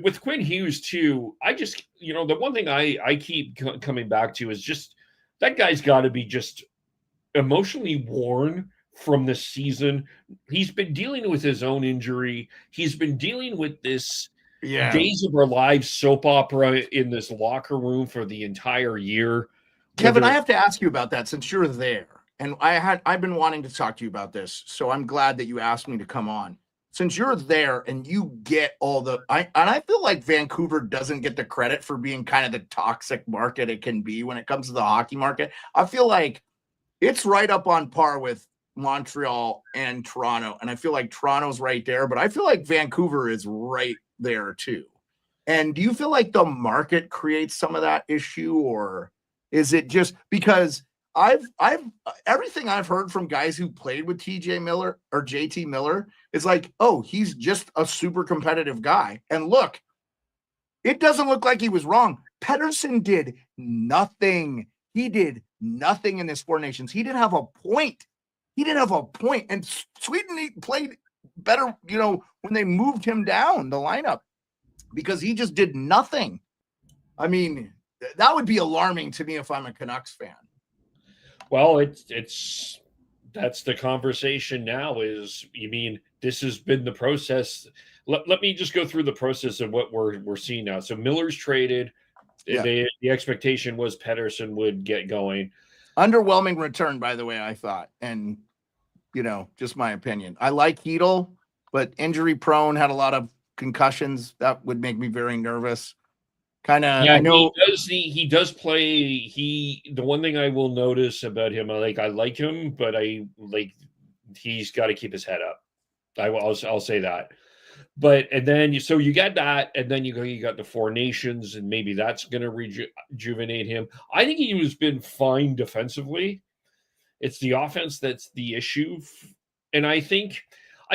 with Quinn Hughes too, I just, the one thing I keep coming back to is just that guy's got to be just emotionally worn from this season. He's been dealing with his own injury. He's been dealing with this Yeah. Days of Our Lives soap opera in this locker room for the entire year. Kevin, Whether- I have to ask you about that since you're there. And I've been wanting to talk to you about this. So I'm glad that you asked me to come on. Since you're there and you get all I feel like Vancouver doesn't get the credit for being kind of the toxic market it can be when it comes to the hockey market. I feel like it's right up on par with Montreal and Toronto. And I feel like Toronto's right there, but I feel like Vancouver is right there too. And do you feel like the market creates some of that issue, or is it just because I've everything I've heard from guys who played with TJ Miller or JT Miller is like, oh, he's just a super competitive guy. And look, it doesn't look like he was wrong. Pettersson did nothing. He did nothing in this Four Nations. He didn't have a point. And Sweden played better, when they moved him down the lineup, because he just did nothing. I mean, that would be alarming to me if I'm a Canucks fan. Well, that's the conversation now. This has been the process. Let me just go through the process of what we're seeing now. So Miller's traded. Yeah. The expectation was Pettersson would get going. Underwhelming return, by the way, I thought. And, just my opinion. I like Hedl, but injury prone, had a lot of concussions. That would make me very nervous. Kind of, Yeah, I know. he does play. The one thing I will notice about him, I like him, but he's got to keep his head up. I'll say that. And then you got that, and then you got the Four Nations, and maybe that's going to rejuvenate him. I think he has been fine defensively. It's the offense that's the issue, and I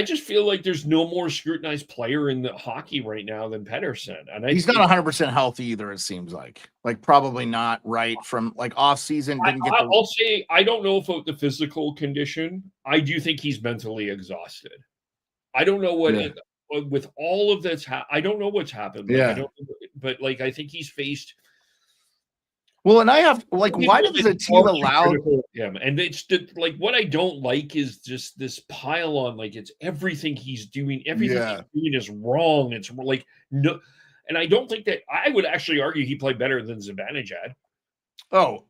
just feel like there's no more scrutinized player in the hockey right now than Pettersson. And He's not 100% healthy either, it seems like. Probably not right from off season. I'll say I don't know about the physical condition. I do think he's mentally exhausted. I don't know what with all of this. I don't know what's happened. But I think he's faced. Well, and I have why does the team allow him? And it's what I don't like is just this pile on. It's everything he's doing. Everything he's doing is wrong. It's no, and I don't think that I would actually argue he played better than Zibanejad. Oh,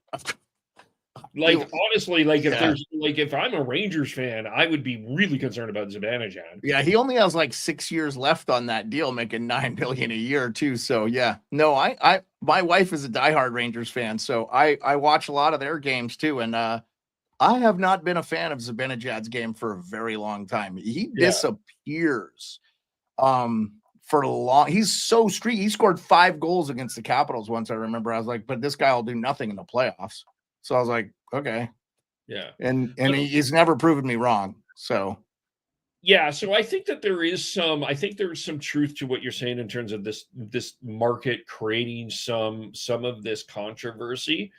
honestly, if I'm a Rangers fan, I would be really concerned about Zibanejad. Yeah, he only has 6 years left on that deal, making $9 million a year too. So yeah, no, my wife is a diehard Rangers fan, so I watch a lot of their games too, and I have not been a fan of Zibanejad's game for a very long time. He disappears for long. He's so streaky. He scored 5 goals against the Capitals once. I remember. I was like, but this guy will do nothing in the playoffs. So I was like, okay. Yeah. And he's never proven me wrong. So yeah, so I think that there's some truth to what you're saying in terms of this market creating some of this controversy.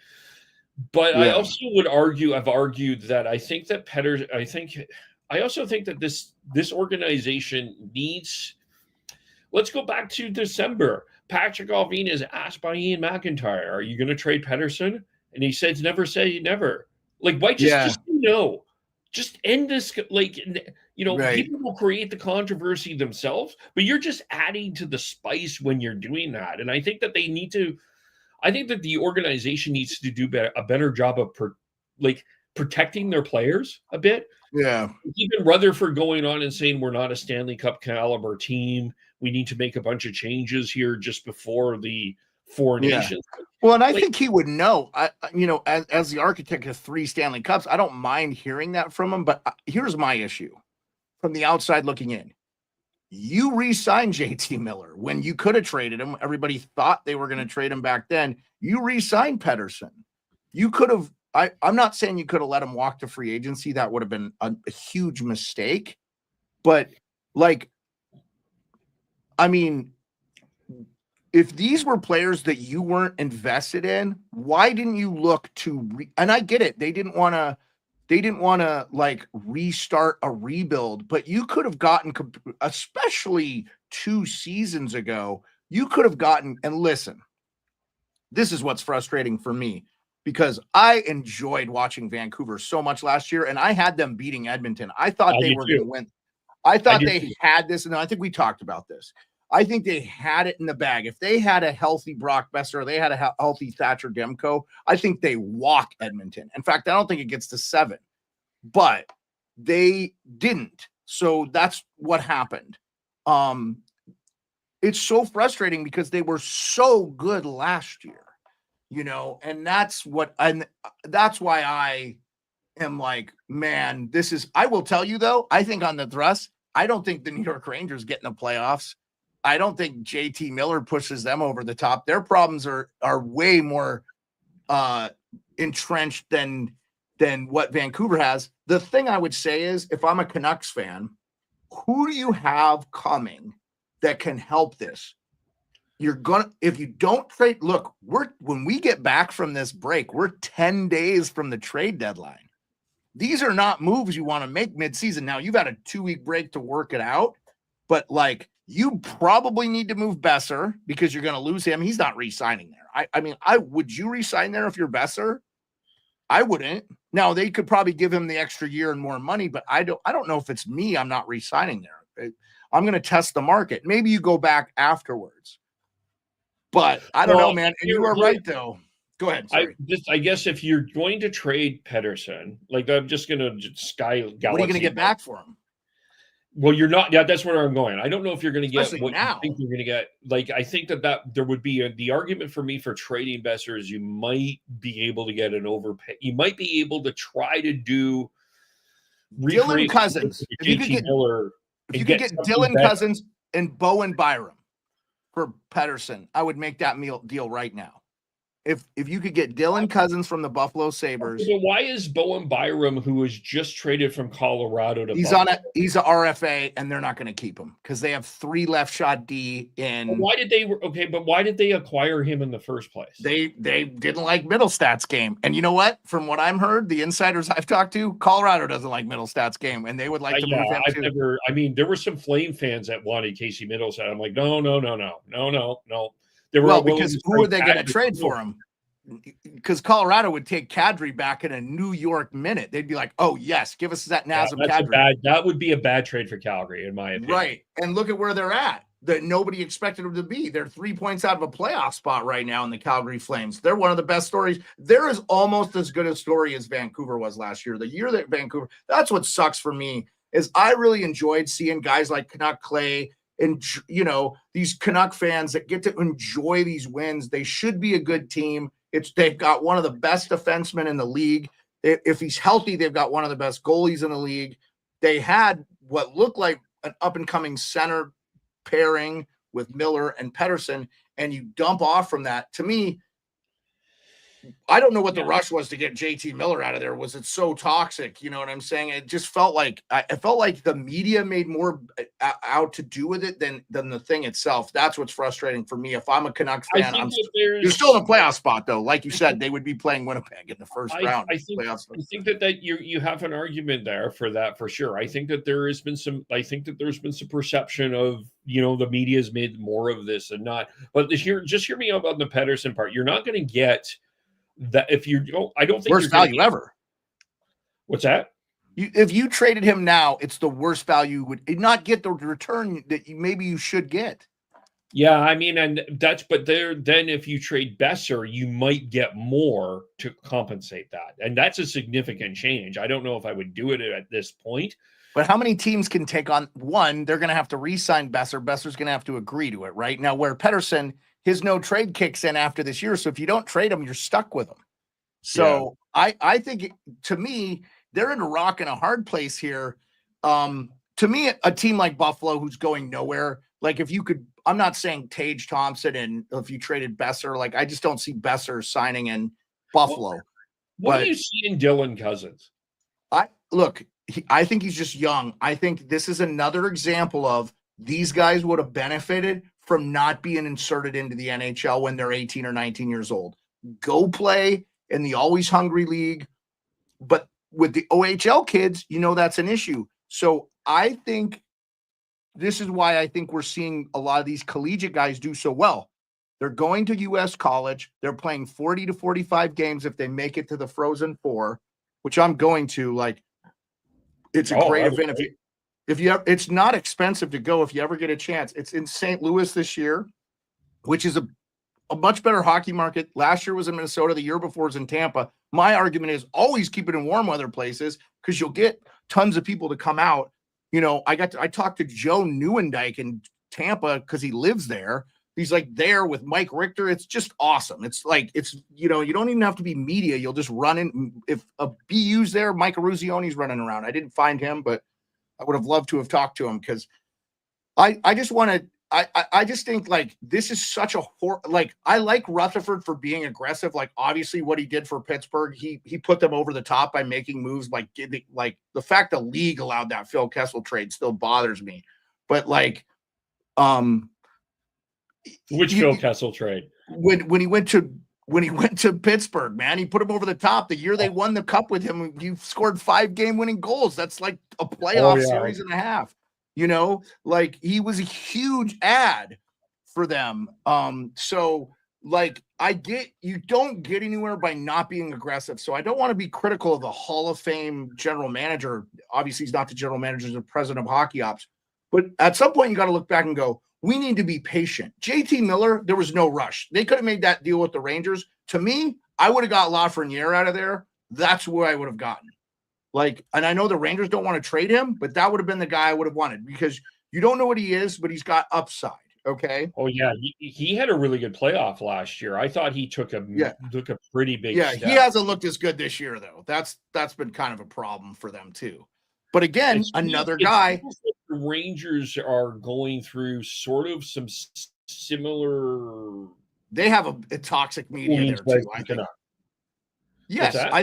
But I also would argue, I've argued that I think that I also think that this organization needs, let's go back to December. Patrick Allvin is asked by Ian McIntyre, are you going to trade Pettersson? And he says, never say never. Why just no? Just end this. People will create the controversy themselves, but you're just adding to the spice when you're doing that. And I think that I think that the organization needs to do a better job of protecting their players a bit. Yeah. Even Rutherford going on and saying we're not a Stanley Cup caliber team. We need to make a bunch of changes here just before the Four Yeah. Nations. Well, and I think he would know. As the architect of 3 Stanley Cups, I don't mind hearing that from him. But here's my issue from the outside looking in. You re-signed JT Miller when you could have traded him. Everybody thought they were going to trade him back then. You re-signed Pettersson. You could have. I'm not saying you could have let him walk to free agency. That would have been a huge mistake. But if these were players that you weren't invested in, why didn't you look to and I get it. They didn't want to like restart a rebuild, but you could have gotten, especially 2 seasons ago, you could have gotten, and listen, this is what's frustrating for me because I enjoyed watching Vancouver so much last year and I had them beating Edmonton. I thought they were going to win. I thought they had this, and I think we talked about this. I think they had it in the bag. If they had a healthy Brock Besser, or they had a healthy Thatcher Demko, I think they walk Edmonton. In fact, I don't think it gets to 7, but they didn't. So that's what happened. It's so frustrating because they were so good last year, and that's why I am like, man, I will tell you though, I think on the thrust, I don't think the New York Rangers get in the playoffs. I don't think JT Miller pushes them over the top. Their problems are way more entrenched than what Vancouver has. The thing I would say is, if I'm a Canucks fan, who do you have coming that can help this? If you don't trade, look, when we get back from this break, we're 10 days from the trade deadline. These are not moves you want to make midseason. Now you've had a 2-week break to work it out, but you probably need to move Besser because you're going to lose him. He's not re-signing there. Would you re-sign there if you're Besser? I wouldn't. Now they could probably give him the extra year and more money, but I don't know if it's me. I'm not re-signing there. I'm going to test the market. Maybe you go back afterwards, but I don't know, man. And you are right though. Go ahead. Sorry. I guess if you're going to trade Pettersson, I'm just going to sky galaxy. What are you going to get back for him? Well, you're not. Yeah, that's where I'm going. I don't know if you're going to get Especially what now. you think you're going to get. I think that there would be the argument for me for trading Besser is you might be able to get an overpay. You might be able to try to do Dylan Cousins. If you could get Dylan Cousins and Bowen Byram for Pettersson, I would make that deal right now. If you could get Dylan Cousins from the Buffalo Sabres. So why is Bowen Byram, who was just traded from Colorado to he's a RFA, and they're not going to keep him because they have 3 left shot D in. Why did they acquire him in the first place? They didn't like Middlestats game. And you know what? From what I've heard, the insiders I've talked to, Colorado doesn't like Middlestats game, and they would like to move him too. There were some Flame fans that wanted Casey Middlestat. I'm like, no. Because who are they going to trade for him? Because Colorado would take Kadri back in a New York minute. They'd be like, "Oh yes, give us that Nazem Kadri." That would be a bad trade for Calgary, in my opinion. Right, and look at where they're at. That nobody expected them to be. They're 3 points out of a playoff spot right now in the Calgary Flames. They're one of the best stories. They're almost as good a story as Vancouver was last year. The year that Vancouver. That's what sucks for me is I really enjoyed seeing guys like Canuck Clay. And, these Canuck fans that get to enjoy these wins. They should be a good team. They've got one of the best defensemen in the league. If he's healthy, they've got one of the best goalies in the league. They had what looked like an up-and-coming center pairing with Miller and Pettersson, and you dump off from that. To me, I don't know what the rush was to get JT Miller out of there. Was it so toxic? You know what I'm saying? It just felt like the media made more out to do with it than the thing itself. That's what's frustrating for me. If I'm a Canucks fan, you're still in a playoff spot though. Like you said, they would be playing Winnipeg in the first round. I think that you have an argument there for that for sure. I think that there's been some perception of the media's made more of this and not. But hear me out on the Pettersson part. You're not going to get. That if you don't, I don't think worst value ever. What's that? If you traded him now, it's the worst value. Would not get the return that maybe you should get. Yeah, I mean, and that's but then if you trade Besser, you might get more to compensate that, and that's a significant change. I don't know if I would do it at this point. But how many teams can take on one? They're going to have to re-sign Besser. Besser's going to have to agree to it, right? Now, where Pettersson, his no trade kicks in after this year, so if you don't trade him, you're stuck with him. So I think to me, they're in a rock and a hard place here. To me, a team like Buffalo, who's going nowhere, like if you could, I'm not saying Tage Thompson, and if you traded Besser, like I just don't see Besser signing in Buffalo. What But- do you see in Dylan Cousins? I think he's just young. I think this is another example of these guys would have benefited from not being inserted into the NHL when they're 18 or 19 years old. Go play in the Always Hungry League. But with the OHL kids, that's an issue. So I think this is why I think we're seeing a lot of these collegiate guys do so well. They're going to U.S. college. They're playing 40 to 45 games if they make it to the Frozen Four, which I'm going to. Like, it's a great event. If you it's not expensive to go if you ever get a chance. It's in St. Louis this year, which is a much better hockey market. Last year was in Minnesota. The year before was in Tampa. My argument is always keep it in warm weather places because you'll get tons of people to come out. I talked to Joe Neuendijk in Tampa because he lives there. He's like there with Mike Richter. It's just awesome. It's like, you don't even have to be media. You'll just run in. If a BU's there, Mike Aruzione's running around. I didn't find him, but I would have loved to have talked to him because I just think like this is such a I like Rutherford for being aggressive. Like obviously what he did for Pittsburgh, he put them over the top by making moves like the fact the league allowed that Phil Kessel trade still bothers me. But Phil Kessel trade? When he went to Pittsburgh, man, he put him over the top. The year they won the cup with him, he scored 5 game-winning goals. That's like a playoff series and a half. Like he was a huge ad for them. So like I get you don't get anywhere by not being aggressive. So I don't want to be critical of the Hall of Fame general manager. Obviously, he's not the general manager, he's the president of hockey ops. But at some point, you got to look back and go, we need to be patient. JT Miller, there was no rush. They could have made that deal with the Rangers. To me, I would have got Lafreniere out of there. That's where I would have gotten. And I know the Rangers don't want to trade him, but that would have been the guy I would have wanted because you don't know what he is, but he's got upside. Okay. Oh yeah, he had a really good playoff last year. I thought he took a pretty big step. He hasn't looked as good this year though. That's been kind of a problem for them too. But again, another guy. The Rangers are going through sort of some similar. They have a toxic media there too. I think. Yes, I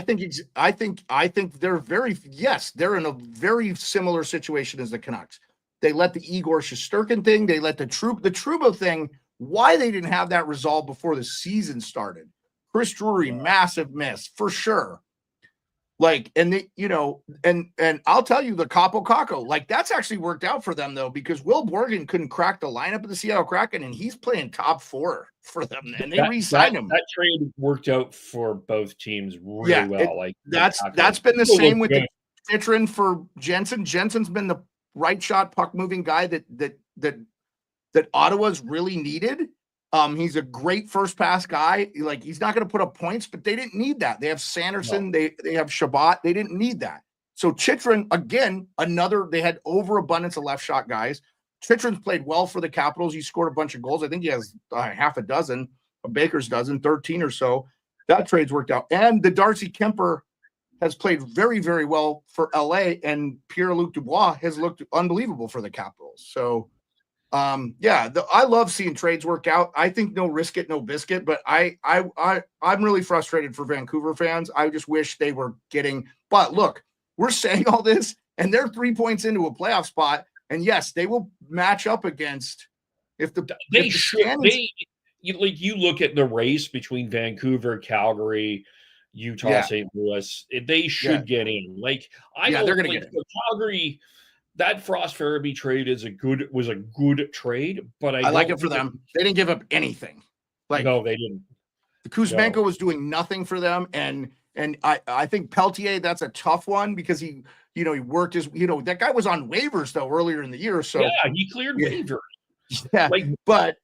think they're they're in a very similar situation as the Canucks. They let the Igor Shesterkin thing, they let the Trouba thing. Why they didn't have that resolved before the season started? Chris Drury, massive miss for sure. And I'll tell you the Capo Caco, that's actually worked out for them though, because Will Borgen couldn't crack the lineup of the Seattle Kraken, and he's playing top 4 for them, and they re-signed him. That trade worked out for both teams really well. That's been the same with the Chychrun for Jensen. Jensen's been the right shot puck moving guy that Ottawa's really needed. He's a great first pass guy. He's not going to put up points, but they didn't need that. They have Sanderson. No. They have Shabbat. They didn't need that. So Chychrun, again, they had overabundance of left shot guys. Chychrun's played well for the Capitals. He scored a bunch of goals. I think he has half a dozen, a baker's dozen, 13 or so. That trade's worked out. And the Darcy Kemper has played very, very well for LA, and Pierre-Luc Dubois has looked unbelievable for the Capitals. So I love seeing trades work out. I think no risk it, no biscuit, but I'm really frustrated for Vancouver fans. I just wish they were getting, but look, we're saying all this and they're 3 points into a playoff spot. And yes, they will match up against you look at the race between Vancouver, Calgary, Utah, St. Louis, they should get in. They're going to get in. Calgary. That Frost Farabee trade was a good trade, but I like it for them. They didn't give up anything. No, they didn't. Kuzmenko was doing nothing for them, and I think Peltier, that's a tough one because he worked his that guy was on waivers though earlier in the year. So he cleared waivers. Yeah, but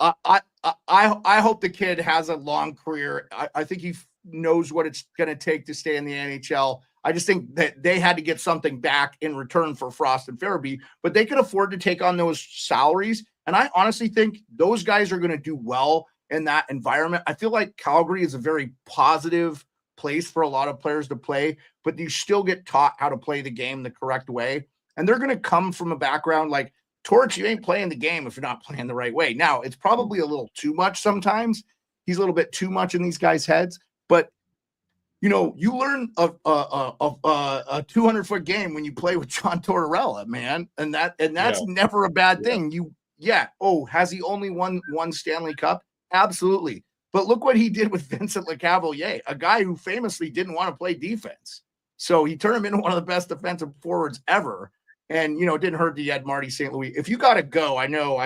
I hope the kid has a long career. I think he knows what it's going to take to stay in the NHL. I just think that they had to get something back in return for Frost and Farabee, but they could afford to take on those salaries. And I honestly think those guys are going to do well in that environment. I feel like Calgary is a very positive place for a lot of players to play, but you still get taught how to play the game the correct way. And they're going to come from a background like Torch. You ain't playing the game if you're not playing the right way. Now, it's probably a little too much sometimes. He's a little bit too much in these guys' heads, but you know, you learn a 200-foot game when you play with John Tortorella, man, and that's never a bad thing. Has he only won one Stanley Cup? Absolutely. But look what he did with Vincent Lecavalier, a guy who famously didn't want to play defense. So he turned him into one of the best defensive forwards ever. And, you know, it didn't hurt that you had Marty St. Louis. If you got to go, I know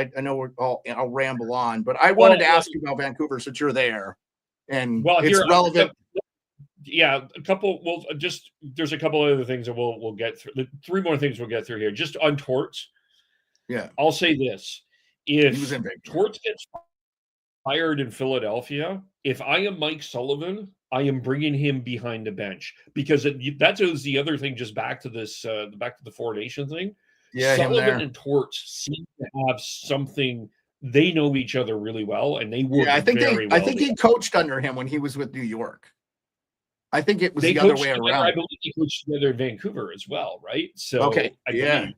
I'll ramble on, but I wanted to ask you about Vancouver since you're there. And it's relevant. Yeah, a couple. Well, just there's a couple other things that we'll get through. Three more things we'll get through here. Just on Torts. Yeah, I'll say this: if he was in Torts gets fired in Philadelphia, if I am Mike Sullivan, I am bringing him behind the bench because that was the other thing. Just back to this, back to the Four Nation thing. Yeah, Sullivan and Torts seem to have something. They know each other really well, and they work. I think he coached under him when he was with New York. I think it was the other way around. I believe he coached together in Vancouver as well, right? So okay, believe.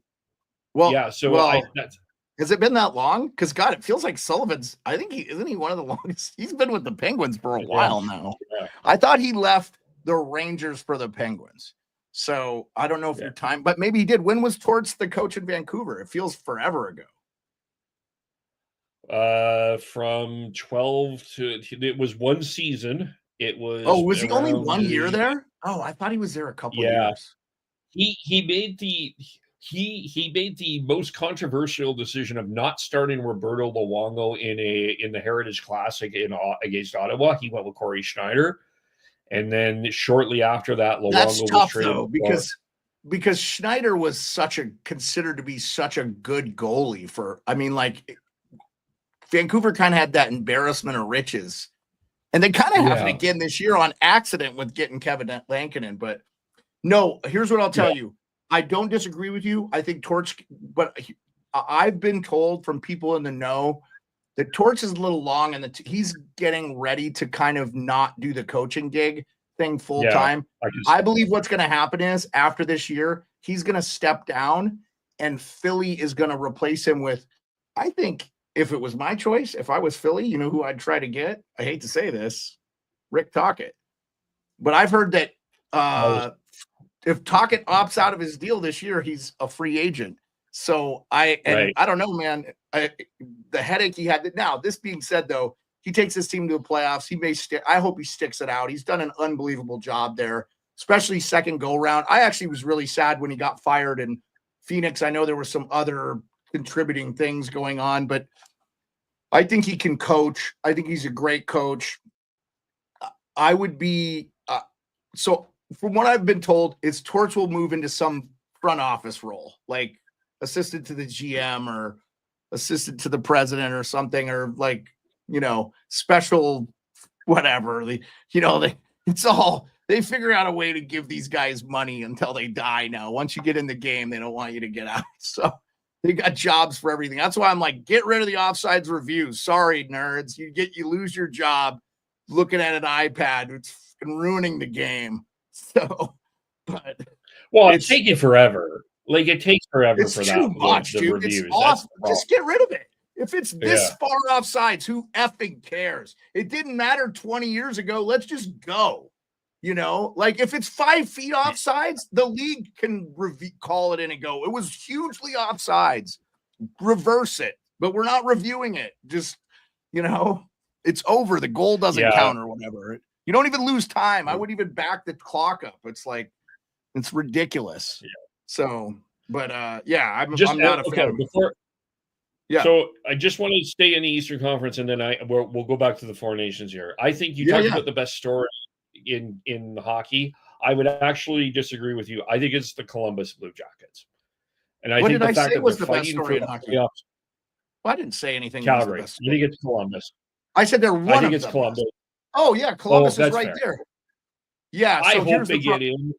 Well, yeah. So has it been that long? Because God, it feels like Sullivan's. I think isn't he one of the longest? He's been with the Penguins for a while now. Yeah. I thought he left the Rangers for the Penguins. So I don't know if your time, but maybe he did. When was Torts the coach in Vancouver? It feels forever ago. From 12 to it was one season. It was. Oh, was he only 1 year there? Oh, I thought he was there a couple of years. He made the most controversial decision of not starting Roberto Luongo in the Heritage Classic against Ottawa. He went with Corey Schneider, and then shortly after that, Luongo was traded though, because Schneider was considered to be such a good goalie for. I mean, like Vancouver kind of had that embarrassment of riches. And they kind of have it again this year on accident with getting Kevin Lankinen. But no, here's what I'll tell you. I don't disagree with you. I think Torch, but I've been told from people in the know that Torch is a little long and he's getting ready to kind of not do the coaching gig thing full time. I believe what's going to happen is after this year, he's going to step down and Philly is going to replace him with, I think, if it was my choice, if I was Philly, you know who I'd try to get? I hate to say this, Rick Tocchet. But I've heard that if Tocchet opts out of his deal this year, he's a free agent. So I don't know, man. The headache he had. Now, this being said, though, he takes his team to the playoffs. He may stick. I hope he sticks it out. He's done an unbelievable job there, especially second go round. I actually was really sad when he got fired in Phoenix. I know there were some other contributing things going on, but I think he can coach. I think he's a great coach. I would be so from what I've been told is Torch will move into some front office role, like assistant to the GM or assistant to the president or something, or like, you know, special whatever. They figure out a way to give these guys money until they die now. Once you get in the game, they don't want you to get out. So they got jobs for everything. That's why I'm like, get rid of the offsides reviews. Sorry, nerds. You lose your job looking at an iPad. It's ruining the game. So, but it's taking forever. Like it takes forever for that. It's too much, dude. Reviews. It's awful. Just get rid of it. If it's this far offsides, who effing cares? It didn't matter 20 years ago. Let's just go. You know, like if it's 5 feet offsides, the league can call it in and go, it was hugely offsides. Reverse it. But we're not reviewing it. Just, you know, it's over. The goal doesn't count or whatever. You don't even lose time. I wouldn't even back the clock up. It's like, it's ridiculous. Yeah. So, but I'm not a fan of it. So I just want to stay in the Eastern Conference, and then we'll go back to the Four Nations here. I think you talked about the best story in hockey. I would actually disagree with you. I think it's the Columbus Blue Jackets, and I think the fact that they're fighting for the playoffs. Well, I didn't say anything. was the Calgary. best I think it's Columbus. I said they're I one think of it's the Columbus. best. Oh yeah, Columbus is that's right fair. there. Yeah, I so hope here's they the pro- get in.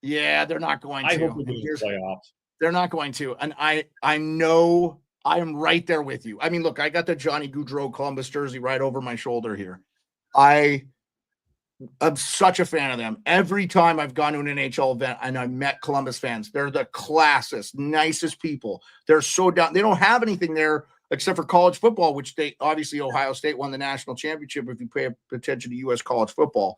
Yeah, they're not going I to. hope they And get in the here's- playoffs. They're not going to. And I know I am right there with you. I mean, look, I got the Johnny Gaudreau Columbus jersey right over my shoulder here. I'm such a fan of them. Every time I've gone to an NHL event and I met Columbus fans, they're the classest, nicest people. They're so down. They don't have anything there except for college football, which they obviously Ohio State won the national championship if you pay attention to U.S. college football.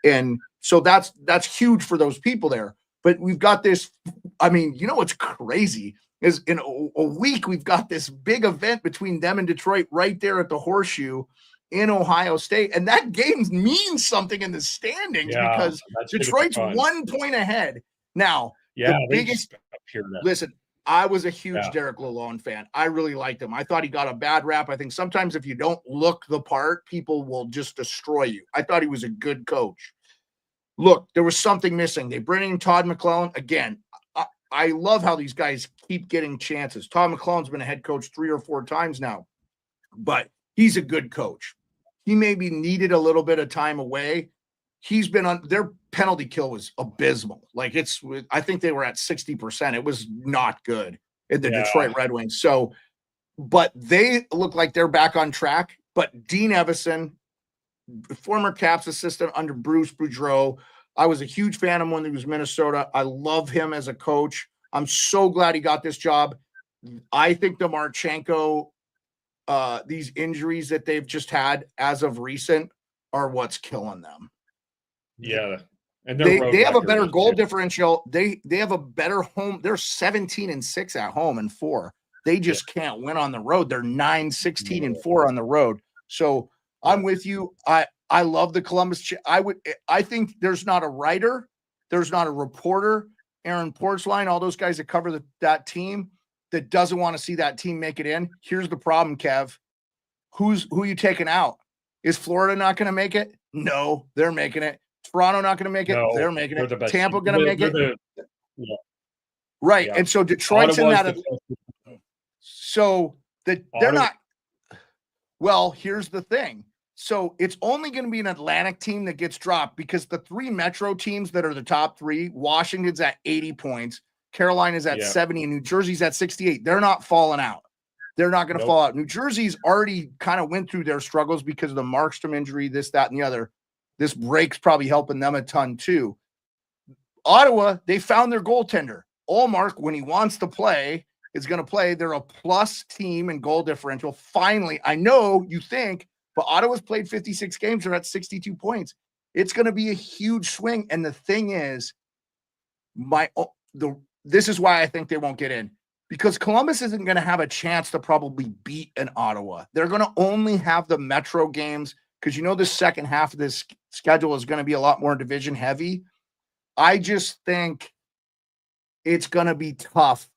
And so that's huge for those people there. But we've got this, I mean, you know what's crazy is in a week we've got this big event between them and Detroit right there at the Horseshoe in Ohio State. And that game means something in the standings because that's gonna be Detroit's fun. 1 point ahead. Now, Yeah, the they biggest- just appeared there. listen, I was a huge Yeah. Derek Lalonde fan. I really liked him. I thought he got a bad rap. I think sometimes if you don't look the part, people will just destroy you. I thought he was a good coach. Look, there was something missing. They bring in Todd McClellan. Again, I love how these guys keep getting chances. Todd McClellan's been a head coach 3 or 4 times now, but he's a good coach. He maybe needed a little bit of time away. He's been on their penalty kill was abysmal. Like I think they were at 60%. It was not good in the Yeah. Detroit Red Wings. So, but they look like they're back on track. But Dean Evison, former Caps assistant under Bruce Boudreau, I was a huge fan of him when he was Minnesota. I love him as a coach. I'm so glad he got this job. I think the Marchenko, these injuries that they've just had as of recent are what's killing them. Yeah. And They have a better record goal is- differential. They have a better home. They're 17-6 at home and 4. They just can't win on the road. They're 9-16-4 on the road. So I'm with you. I love the Columbus. I think there's not a writer, there's not a reporter, Aaron Portzline, all those guys that cover that team that doesn't want to see that team make it in. Here's the problem, Kev. Who are you taking out? Is Florida not going to make it? No, they're making it. Toronto not going to make it? No, They're making they're it. the best Tampa team. going to make They're it? the- Right. Yeah. And so Detroit's in Ottawa's that. the- So they're Ottawa- not. Well, here's the thing. So it's only going to be an Atlantic team that gets dropped because the 3 Metro teams that are the top 3, Washington's at 80 points, Carolina's at Yeah. 70, and New Jersey's at 68. They're not falling out. They're not going to Nope. fall out. New Jersey's already kind of went through their struggles because of the Markstrom injury, this, that, and the other. This break's probably helping them a ton too. Ottawa, they found their goaltender. Allmark, when he wants to play, is going to play. They're a plus team in goal differential. Finally, I know you think, but Ottawa's played 56 games. They're at 62 points. It's going to be a huge swing. And the thing is, this is why I think they won't get in, because Columbus isn't going to have a chance to probably beat an Ottawa. They're going to only have the Metro games because the second half of this schedule is going to be a lot more division heavy. I just think it's going to be tough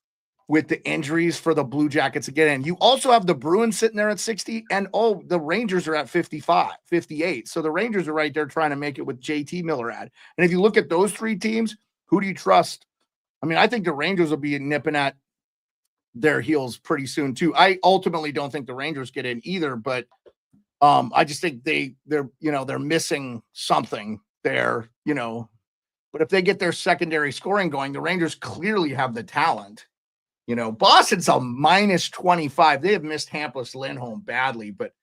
with the injuries for the Blue Jackets to get in. You also have the Bruins sitting there at 60, and the Rangers are at 55, 58. So the Rangers are right there trying to make it with JT Millerad. And if you look at those 3 teams, who do you trust? I mean, I think the Rangers will be nipping at their heels pretty soon too. I ultimately don't think the Rangers get in either, but I just think they're missing something there, But if they get their secondary scoring going, the Rangers clearly have the talent. Boston's a minus 25. They have missed Hampus Lindholm badly, but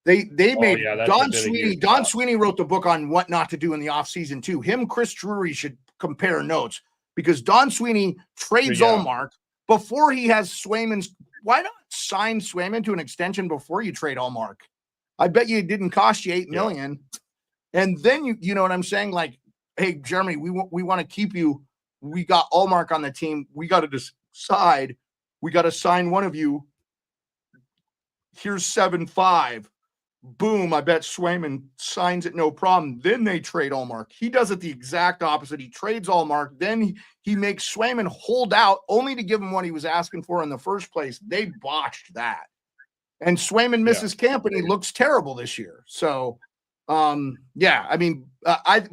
they made yeah, Don Sweeney. Don Sweeney wrote the book on what not to do in the offseason too. Chris Drury should compare notes because Don Sweeney trades Allmark before he has Swayman's. Why not sign Swayman to an extension before you trade Allmark? I bet you it didn't cost you $8 million. And then you know what I'm saying? Like, hey, Jeremy, we want to keep you. We got Allmark on the team. We got to decide. We got to sign one of you. Here's 7.5. Boom. I bet Swayman signs it no problem. Then they trade Allmark. He does it the exact opposite. He trades Allmark. Then he makes Swayman hold out only to give him what he was asking for in the first place. They botched that. And Swayman misses camp and he looks terrible this year. So, I mean,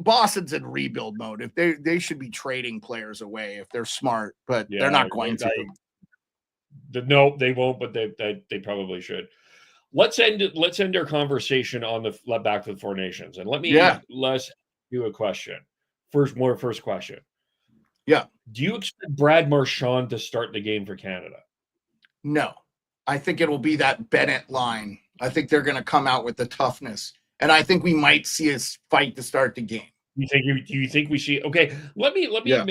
Boston's in rebuild mode. If they should be trading players away if they're smart, but they're not going to. No, they won't, but they probably should. Let's end our conversation on the back to the Four Nations, and let's do a question. First question. Yeah. Do you expect Brad Marchand to start the game for Canada? No, I think it'll be that Bennett line. I think they're going to come out with the toughness, and I think we might see a fight to start the game. Do you think we see? Okay, let me Yeah.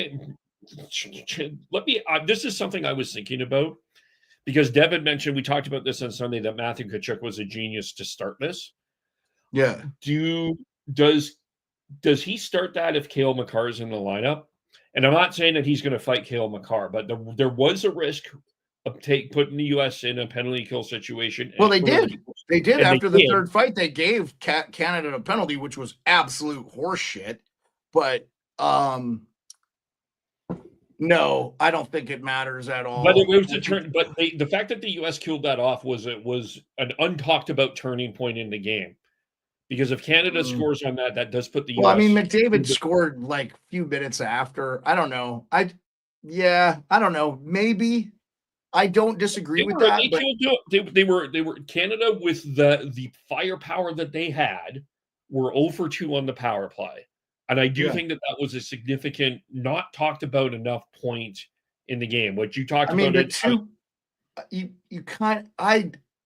This is something I was thinking about because Devin mentioned, we talked about this on Sunday, that Matthew Tkachuk was a genius to start this. Yeah. Does he start that if Cale Makar is in the lineup? And I'm not saying that he's going to fight Cale Makar, but there was a risk of putting the U.S. in a penalty kill situation. Well, they did. They did. After the third fight, they gave Canada a penalty, which was absolute horseshit. But no, I don't think it matters at all. But it was a turn. But the fact that the U.S. killed that off was an untalked about turning point in the game. Because if Canada scores on that does put the U.S. Well, I mean, McDavid scored like a few minutes after. I don't know. I don't know. Maybe. I don't disagree with that. They were Canada with the firepower that they had were 0 for 2 on the power play. And I do think that was a significant, not talked about enough point in the game. What you talked about. The two, you can't.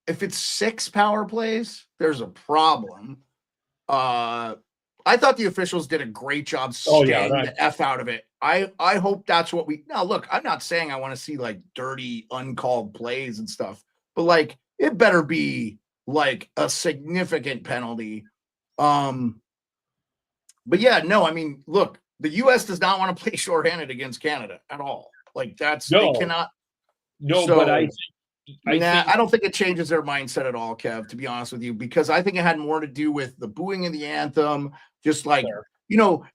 If it's 6 power plays, there's a problem. I thought the officials did a great job staying the F out of it. I hope that's what now look, I'm not saying I want to see like dirty, uncalled plays and stuff, but like it better be like a significant penalty. But yeah, no, I mean, look, the US does not want to play shorthanded against Canada at all. Like they cannot. No, so, but I don't think it changes their mindset at all, Kev, to be honest with you, because I think it had more to do with the booing of the anthem, just like,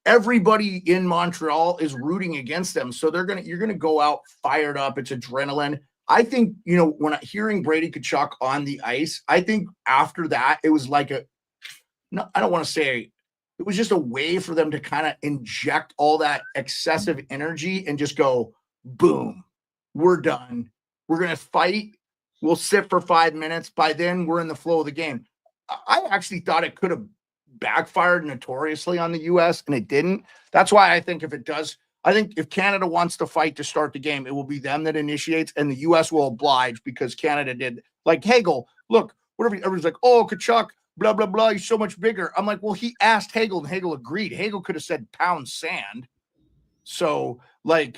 everybody in Montreal is rooting against them. So you're going to go out fired up. It's adrenaline. I think, when hearing Brady Tkachuk on the ice, I think after that, it was like I don't want to say it was just a way for them to kind of inject all that excessive energy and just go, boom, we're done. We're going to fight. We'll sit for 5 minutes. By then, we're in the flow of the game. I actually thought it could have backfired notoriously on the U.S., and it didn't. That's why I think if Canada wants to fight to start the game, it will be them that initiates, and the U.S. will oblige because Canada did. Like Hagel, look, whatever. Everyone's like, oh, Tkachuk, blah, blah, blah. He's so much bigger. I'm like, well, he asked Hagel, and Hagel agreed. Hagel could have said pound sand. So, Brandon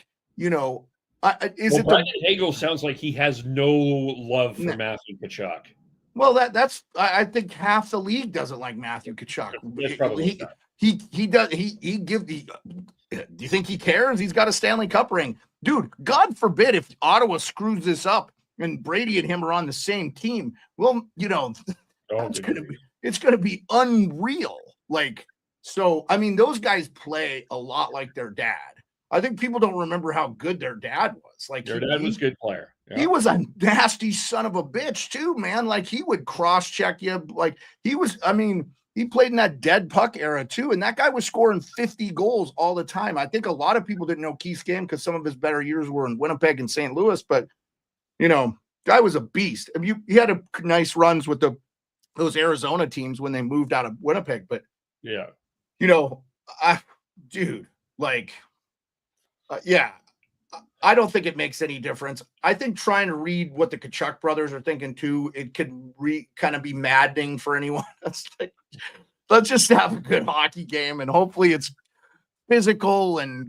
Hagel sounds like he has no love for Matthew Tkachuk. Well, that's I think half the league doesn't like Matthew Tkachuk. He does. Do you think he cares? He's got a Stanley Cup ring, dude. God forbid if Ottawa screws this up and Brady and him are on the same team. Well, it's gonna be unreal. Like, so I mean, those guys play a lot like their dad. I think people don't remember how good their dad was. Like their dad was a good player. Yeah. He was a nasty son of a bitch too, man. Like he would cross-check you. Like he played in that dead puck era too. And that guy was scoring 50 goals all the time. I think a lot of people didn't know Keith's game because some of his better years were in Winnipeg and St. Louis. But, guy was a beast. I mean, he had nice runs with those Arizona teams when they moved out of Winnipeg. But, I don't think it makes any difference. I think trying to read what the Tkachuk brothers are thinking too, it could kind of be maddening for anyone. That's like, let's just have a good hockey game, and hopefully it's physical and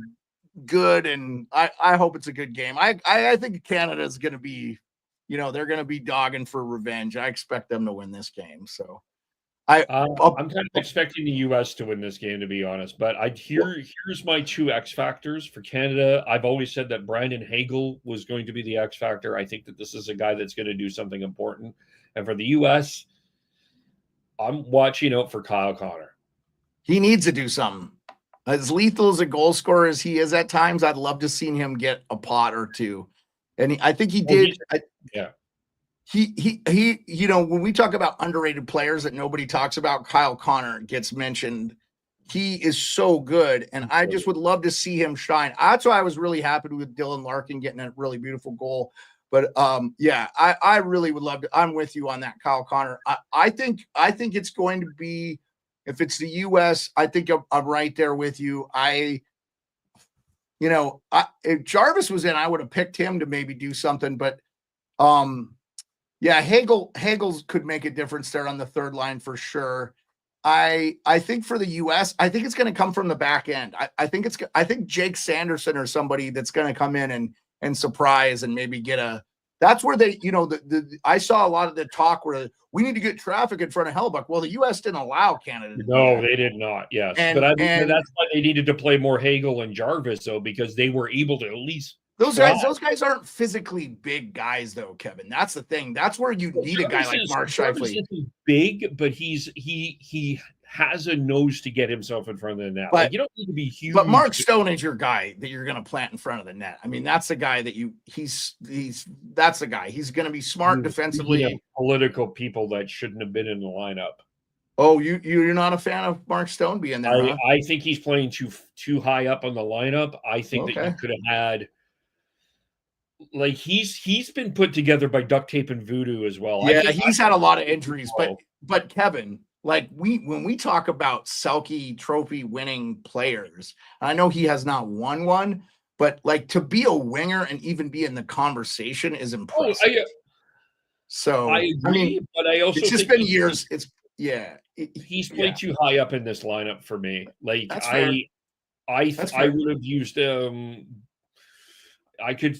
good. And I hope it's a good game. I think Canada is going to be, they're going to be dogging for revenge. I expect them to win this game. So. I'm kind of expecting the U.S. to win this game, to be honest. But here's my 2 X factors for Canada. I've always said that Brandon Hagel was going to be the X factor. I think that this is a guy that's going to do something important. And for the U.S., I'm watching out for Kyle Connor. He needs to do something. As lethal as a goal scorer as he is at times, I'd love to see him get a pot or two. And I think he did. He when we talk about underrated players that nobody talks about, Kyle Connor gets mentioned. He is so good, and I just would love to see him shine. That's why I was really happy with Dylan Larkin getting a really beautiful goal. But yeah, I really would love to. I'm with you on that, Kyle Connor. I think it's going to be, if it's the U.S., I think I'm right there with you. If Jarvis was in, I would have picked him to maybe do something. But yeah, Hagel's could make a difference there on the third line for sure. I think for the U.S., I think it's going to come from the back end. I think Jake Sanderson or somebody that's going to come in and surprise and maybe get a. That's where they, I saw a lot of the talk where we need to get traffic in front of Hellebuyck. Well, the U.S. didn't allow Canada to do No, that. they did not. Yes, And- but and- that's why they needed to play more Hagel and Jarvis, though, because they were able to at least. Those try. guys aren't physically big guys, though, Kevin. That's the thing. That's where you need a guy like Mark Jarvis Scheifele. isn't big, but he has a nose to get himself in front of the net. But- Like, you don't need to be huge. But Mark Stone is your guy that you're going to plant in front of the net. I mean, that's the guy that that's the guy. He's going to be smart defensively. Speaking of political people that shouldn't have been in the lineup. Oh, you're not a fan of Mark Stone being there, huh? I think he's playing too high up on the lineup. I think that you Okay. could have had. Like he's been put together by duct tape and voodoo as well. I Yeah, think he's had a lot of injuries, Oh. but Kevin, like when we talk about Selke Trophy winning players, I know he has not won one, but like to be a winger and even be in the conversation is Oh, impressive. So I agree, but I also it's just think been he's- years. He's played too high up in this lineup for me. Like That's fair. I That's fair. would have used I could.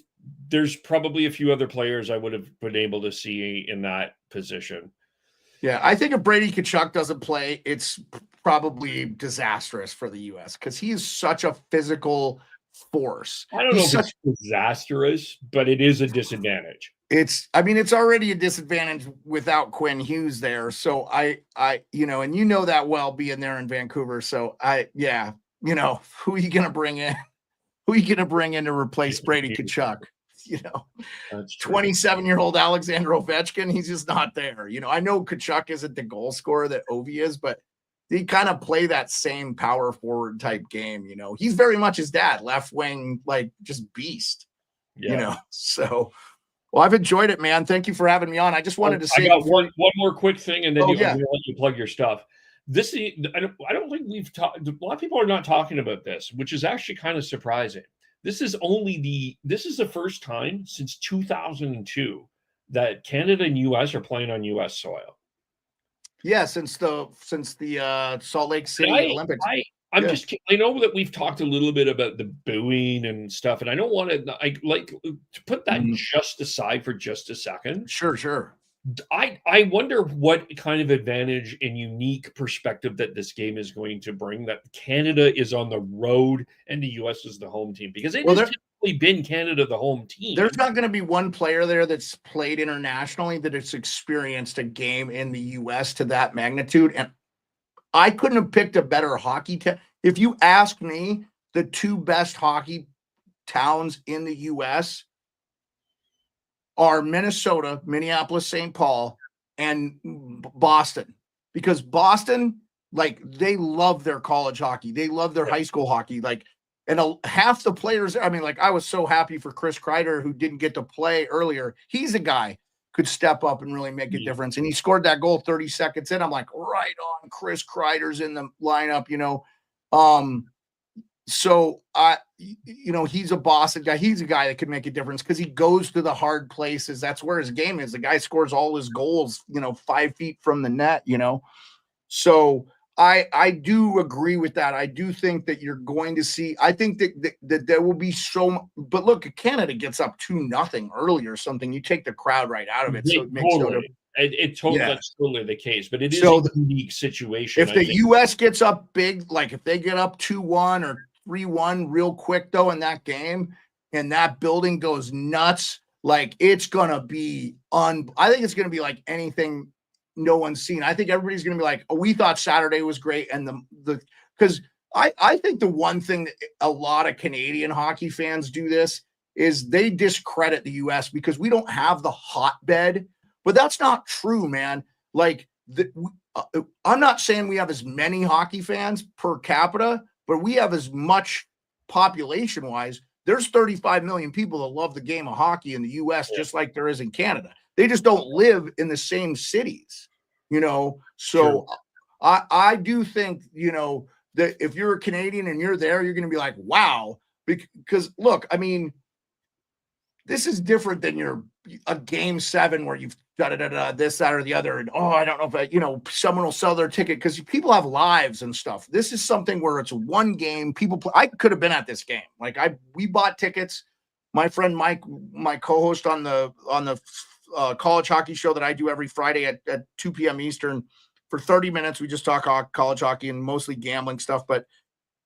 There's probably a few other players I would have been able to see in that position. Yeah, I think if Brady Tkachuk doesn't play, it's probably disastrous for the U.S. because he is such a physical force. I don't know He's if it's disastrous, but it is a disadvantage. It's already a disadvantage without Quinn Hughes there. So and you know that well being there in Vancouver. So who are you going to bring in? Who are you going to bring in to replace Brady Tkachuk? That's true. 27-year-old Alexander Ovechkin, he's just not there. I know Tkachuk isn't the goal scorer that Ovi is, but they kind of play that same power forward type game. He's very much his dad, left wing, like just beast. Yeah. So. Well, I've enjoyed it, man. Thank you for having me on. I just wanted to say I got one more quick thing, and then Oh, I'm yeah. going to let you plug your stuff. I don't think we've talked. A lot of people are not talking about this, which is actually kind of surprising. This is the first time since 2002 that Canada and U.S. are playing on U.S. soil. Yeah, since the Salt Lake City Olympics. I'm Yeah. just. I know that we've talked a little bit about the booing and stuff, and I don't want to. I like to put that just aside for just a second. Sure. I wonder what kind of advantage and unique perspective that this game is going to bring, that Canada is on the road and the U.S. is the home team, because it has typically been Canada the home team. There's not going to be one player there that's played internationally that has experienced a game in the U.S. to that magnitude. And I couldn't have picked a better hockey town. If you ask me, the two best hockey towns in the U.S. are Minnesota, Minneapolis, St. Paul, and Boston. Because Boston, like, they love their college hockey. They love their high school hockey. Like, and half the players, I mean, like, I was so happy for Chris Kreider, who didn't get to play earlier. He's a guy could step up and really make a difference. And he scored that goal 30 seconds in. I'm like, right on, Chris Kreider's in the lineup, So he's a Boston guy. He's a guy that could make a difference because he goes to the hard places. That's where his game is. The guy scores all his goals, 5 feet from the net, So I do agree with that. I do think that you're going to see, I think that there will be but look, if Canada gets up 2-0 early or something, you take the crowd right out of it. So it makes no difference. That's totally the case, but it is So a unique situation. If the U.S. gets up big, like if they get up 2-1 or 3-1 real quick though in that game, and that building goes nuts, like it's gonna be I think it's gonna be like anything no one's seen. I think everybody's gonna be like, oh, we thought Saturday was great, and because I think the one thing that a lot of Canadian hockey fans do this is they discredit the U.S. because we don't have the hotbed. But that's not true, man. Like, I'm not saying we have as many hockey fans per capita, but we have as much population-wise there's 35 million people that love the game of hockey in the US, just like there is in Canada. They just don't live in the same cities, you know? So I do think, you know, that if you're a Canadian and you're there, you're going to be like, wow, because look, I mean, this is different than a game 7 where you've got this, that, or the other. And, I don't know if, you know, someone will sell their ticket because people have lives and stuff. This is something where it's one game. People play. I could have been at this game. Like we bought tickets. My friend Mike, my co-host on the college hockey show that I do every Friday at 2 p.m. Eastern, for 30 minutes, we just talk college hockey and mostly gambling stuff. But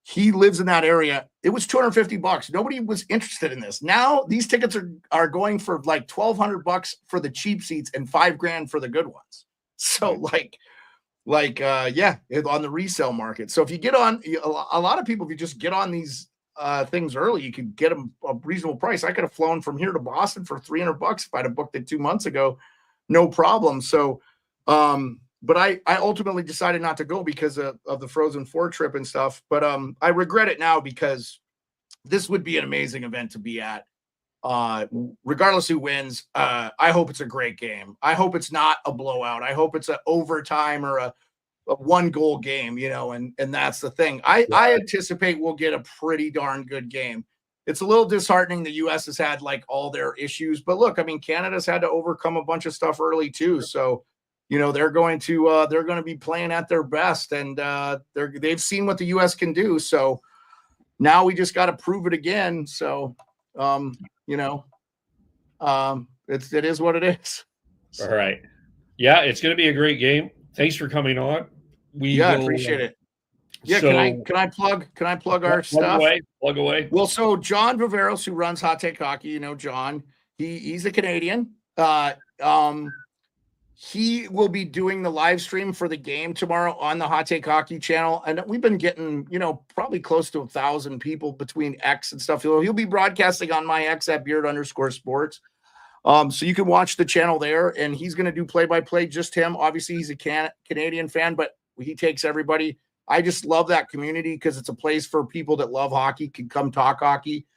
he lives in that area. It was $250. Nobody was interested in this. Now these tickets are going for like $1,200 for the cheap seats and $5,000 for the good ones. So yeah, on the resale market. So if you get on, a lot of people, if you just get on these things early, you could get them a reasonable price. I could have flown from here to Boston for $300 if I'd have booked it 2 months ago, no problem. So, but I ultimately decided not to go because of the Frozen 4 trip and stuff. But I regret it now because this would be an amazing event to be at. Regardless who wins, I hope it's a great game. I hope it's not a blowout. I hope it's an overtime or a 1-goal game, you know, and that's the thing. I anticipate we'll get a pretty darn good game. It's a little disheartening the U.S. has had like all their issues. But look, I mean, Canada's had to overcome a bunch of stuff early too. So, you know, they're going to be playing at their best, and they've seen what the U.S. can do. So now we just got to prove it again. So, you know, it is what it is. All right. Yeah, it's going to be a great game. Thanks for coming on. I appreciate it. Yeah, so, can I plug our stuff? Plug away. Well, so John Viveros, who runs Hot Take Hockey, you know, John, he's a Canadian. He will be doing the live stream for the game tomorrow on the Hot Take Hockey channel. And we've been getting, you know, probably close to 1,000 people between X and stuff. He'll be broadcasting on my X at Beard_sports. So you can watch the channel there, and he's going to do play-by-play, just him. Obviously, he's a Canadian fan, but he takes everybody. I just love that community because it's a place for people that love hockey, can come talk hockey.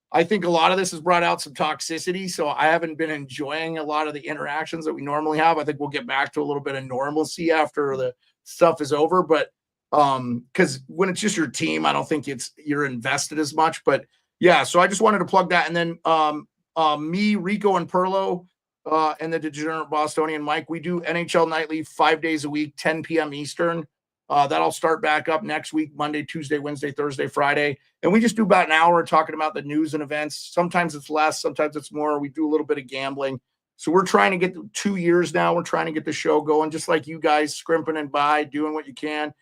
I think a lot of this has brought out some toxicity, so I haven't been enjoying a lot of the interactions that we normally have. I think we'll get back to a little bit of normalcy after the stuff is over, but because when it's just your team, I don't think you're invested as much. But yeah, so I just wanted to plug that. And then me, Rico, and Perlo, and the Degenerate Bostonian Mike, we do NHL Nightly 5 days a week, 10 p.m. Eastern. That'll start back up next week, Monday, Tuesday, Wednesday, Thursday, Friday. And we just do about an hour talking about the news and events. Sometimes it's less, sometimes it's more. We do a little bit of gambling. So we're trying to get 2 years now. We're trying to get the show going, just like you guys, scrimping and by, doing what you can.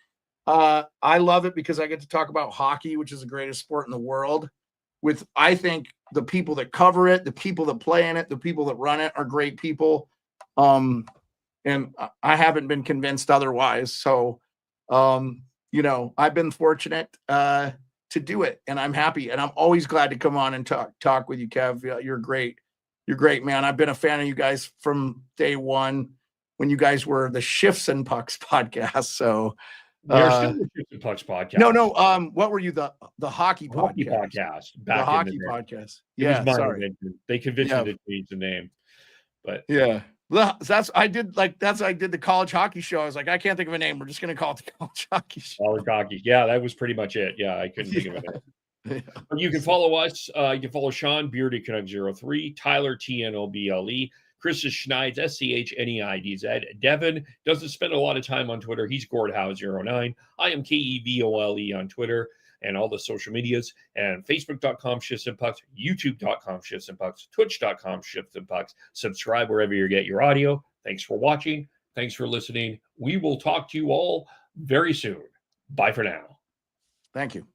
I love it because I get to talk about hockey, which is the greatest sport in the world, with, I think, the people that cover it, the people that play in it, the people that run it are great people. And I haven't been convinced otherwise. So, you know, I've been fortunate to do it, and I'm happy, and I'm always glad to come on and talk with you, Kev. You're great. You're great, man. I've been a fan of you guys from day one when you guys were the Shifts and Pucks podcast. So you're still the Shifts and Pucks podcast. No. What were you? The hockey podcast. Hockey podcast. The hockey podcast. Yeah, sorry. They convinced me to change the name, but yeah. Well, I did the college hockey show. I was like, I can't think of a name. We're just going to call it the college hockey show. College hockey. Yeah, that was pretty much it. Yeah, I couldn't think of it. Yeah. You can follow us. You can follow Sean, Beardy03, Tyler, TNOBLE, Chris is Schneid's, SCHNEIDZ. Devin doesn't spend a lot of time on Twitter. He's Gordhowe09. I am KEVOLE on Twitter and all the social medias, and Facebook.com Shifts and Pucks, YouTube.com Shifts and Pucks, Twitch.com Shifts and Pucks. Subscribe wherever you get your audio. Thanks for watching. Thanks for listening. We will talk to you all very soon. Bye for now. Thank you.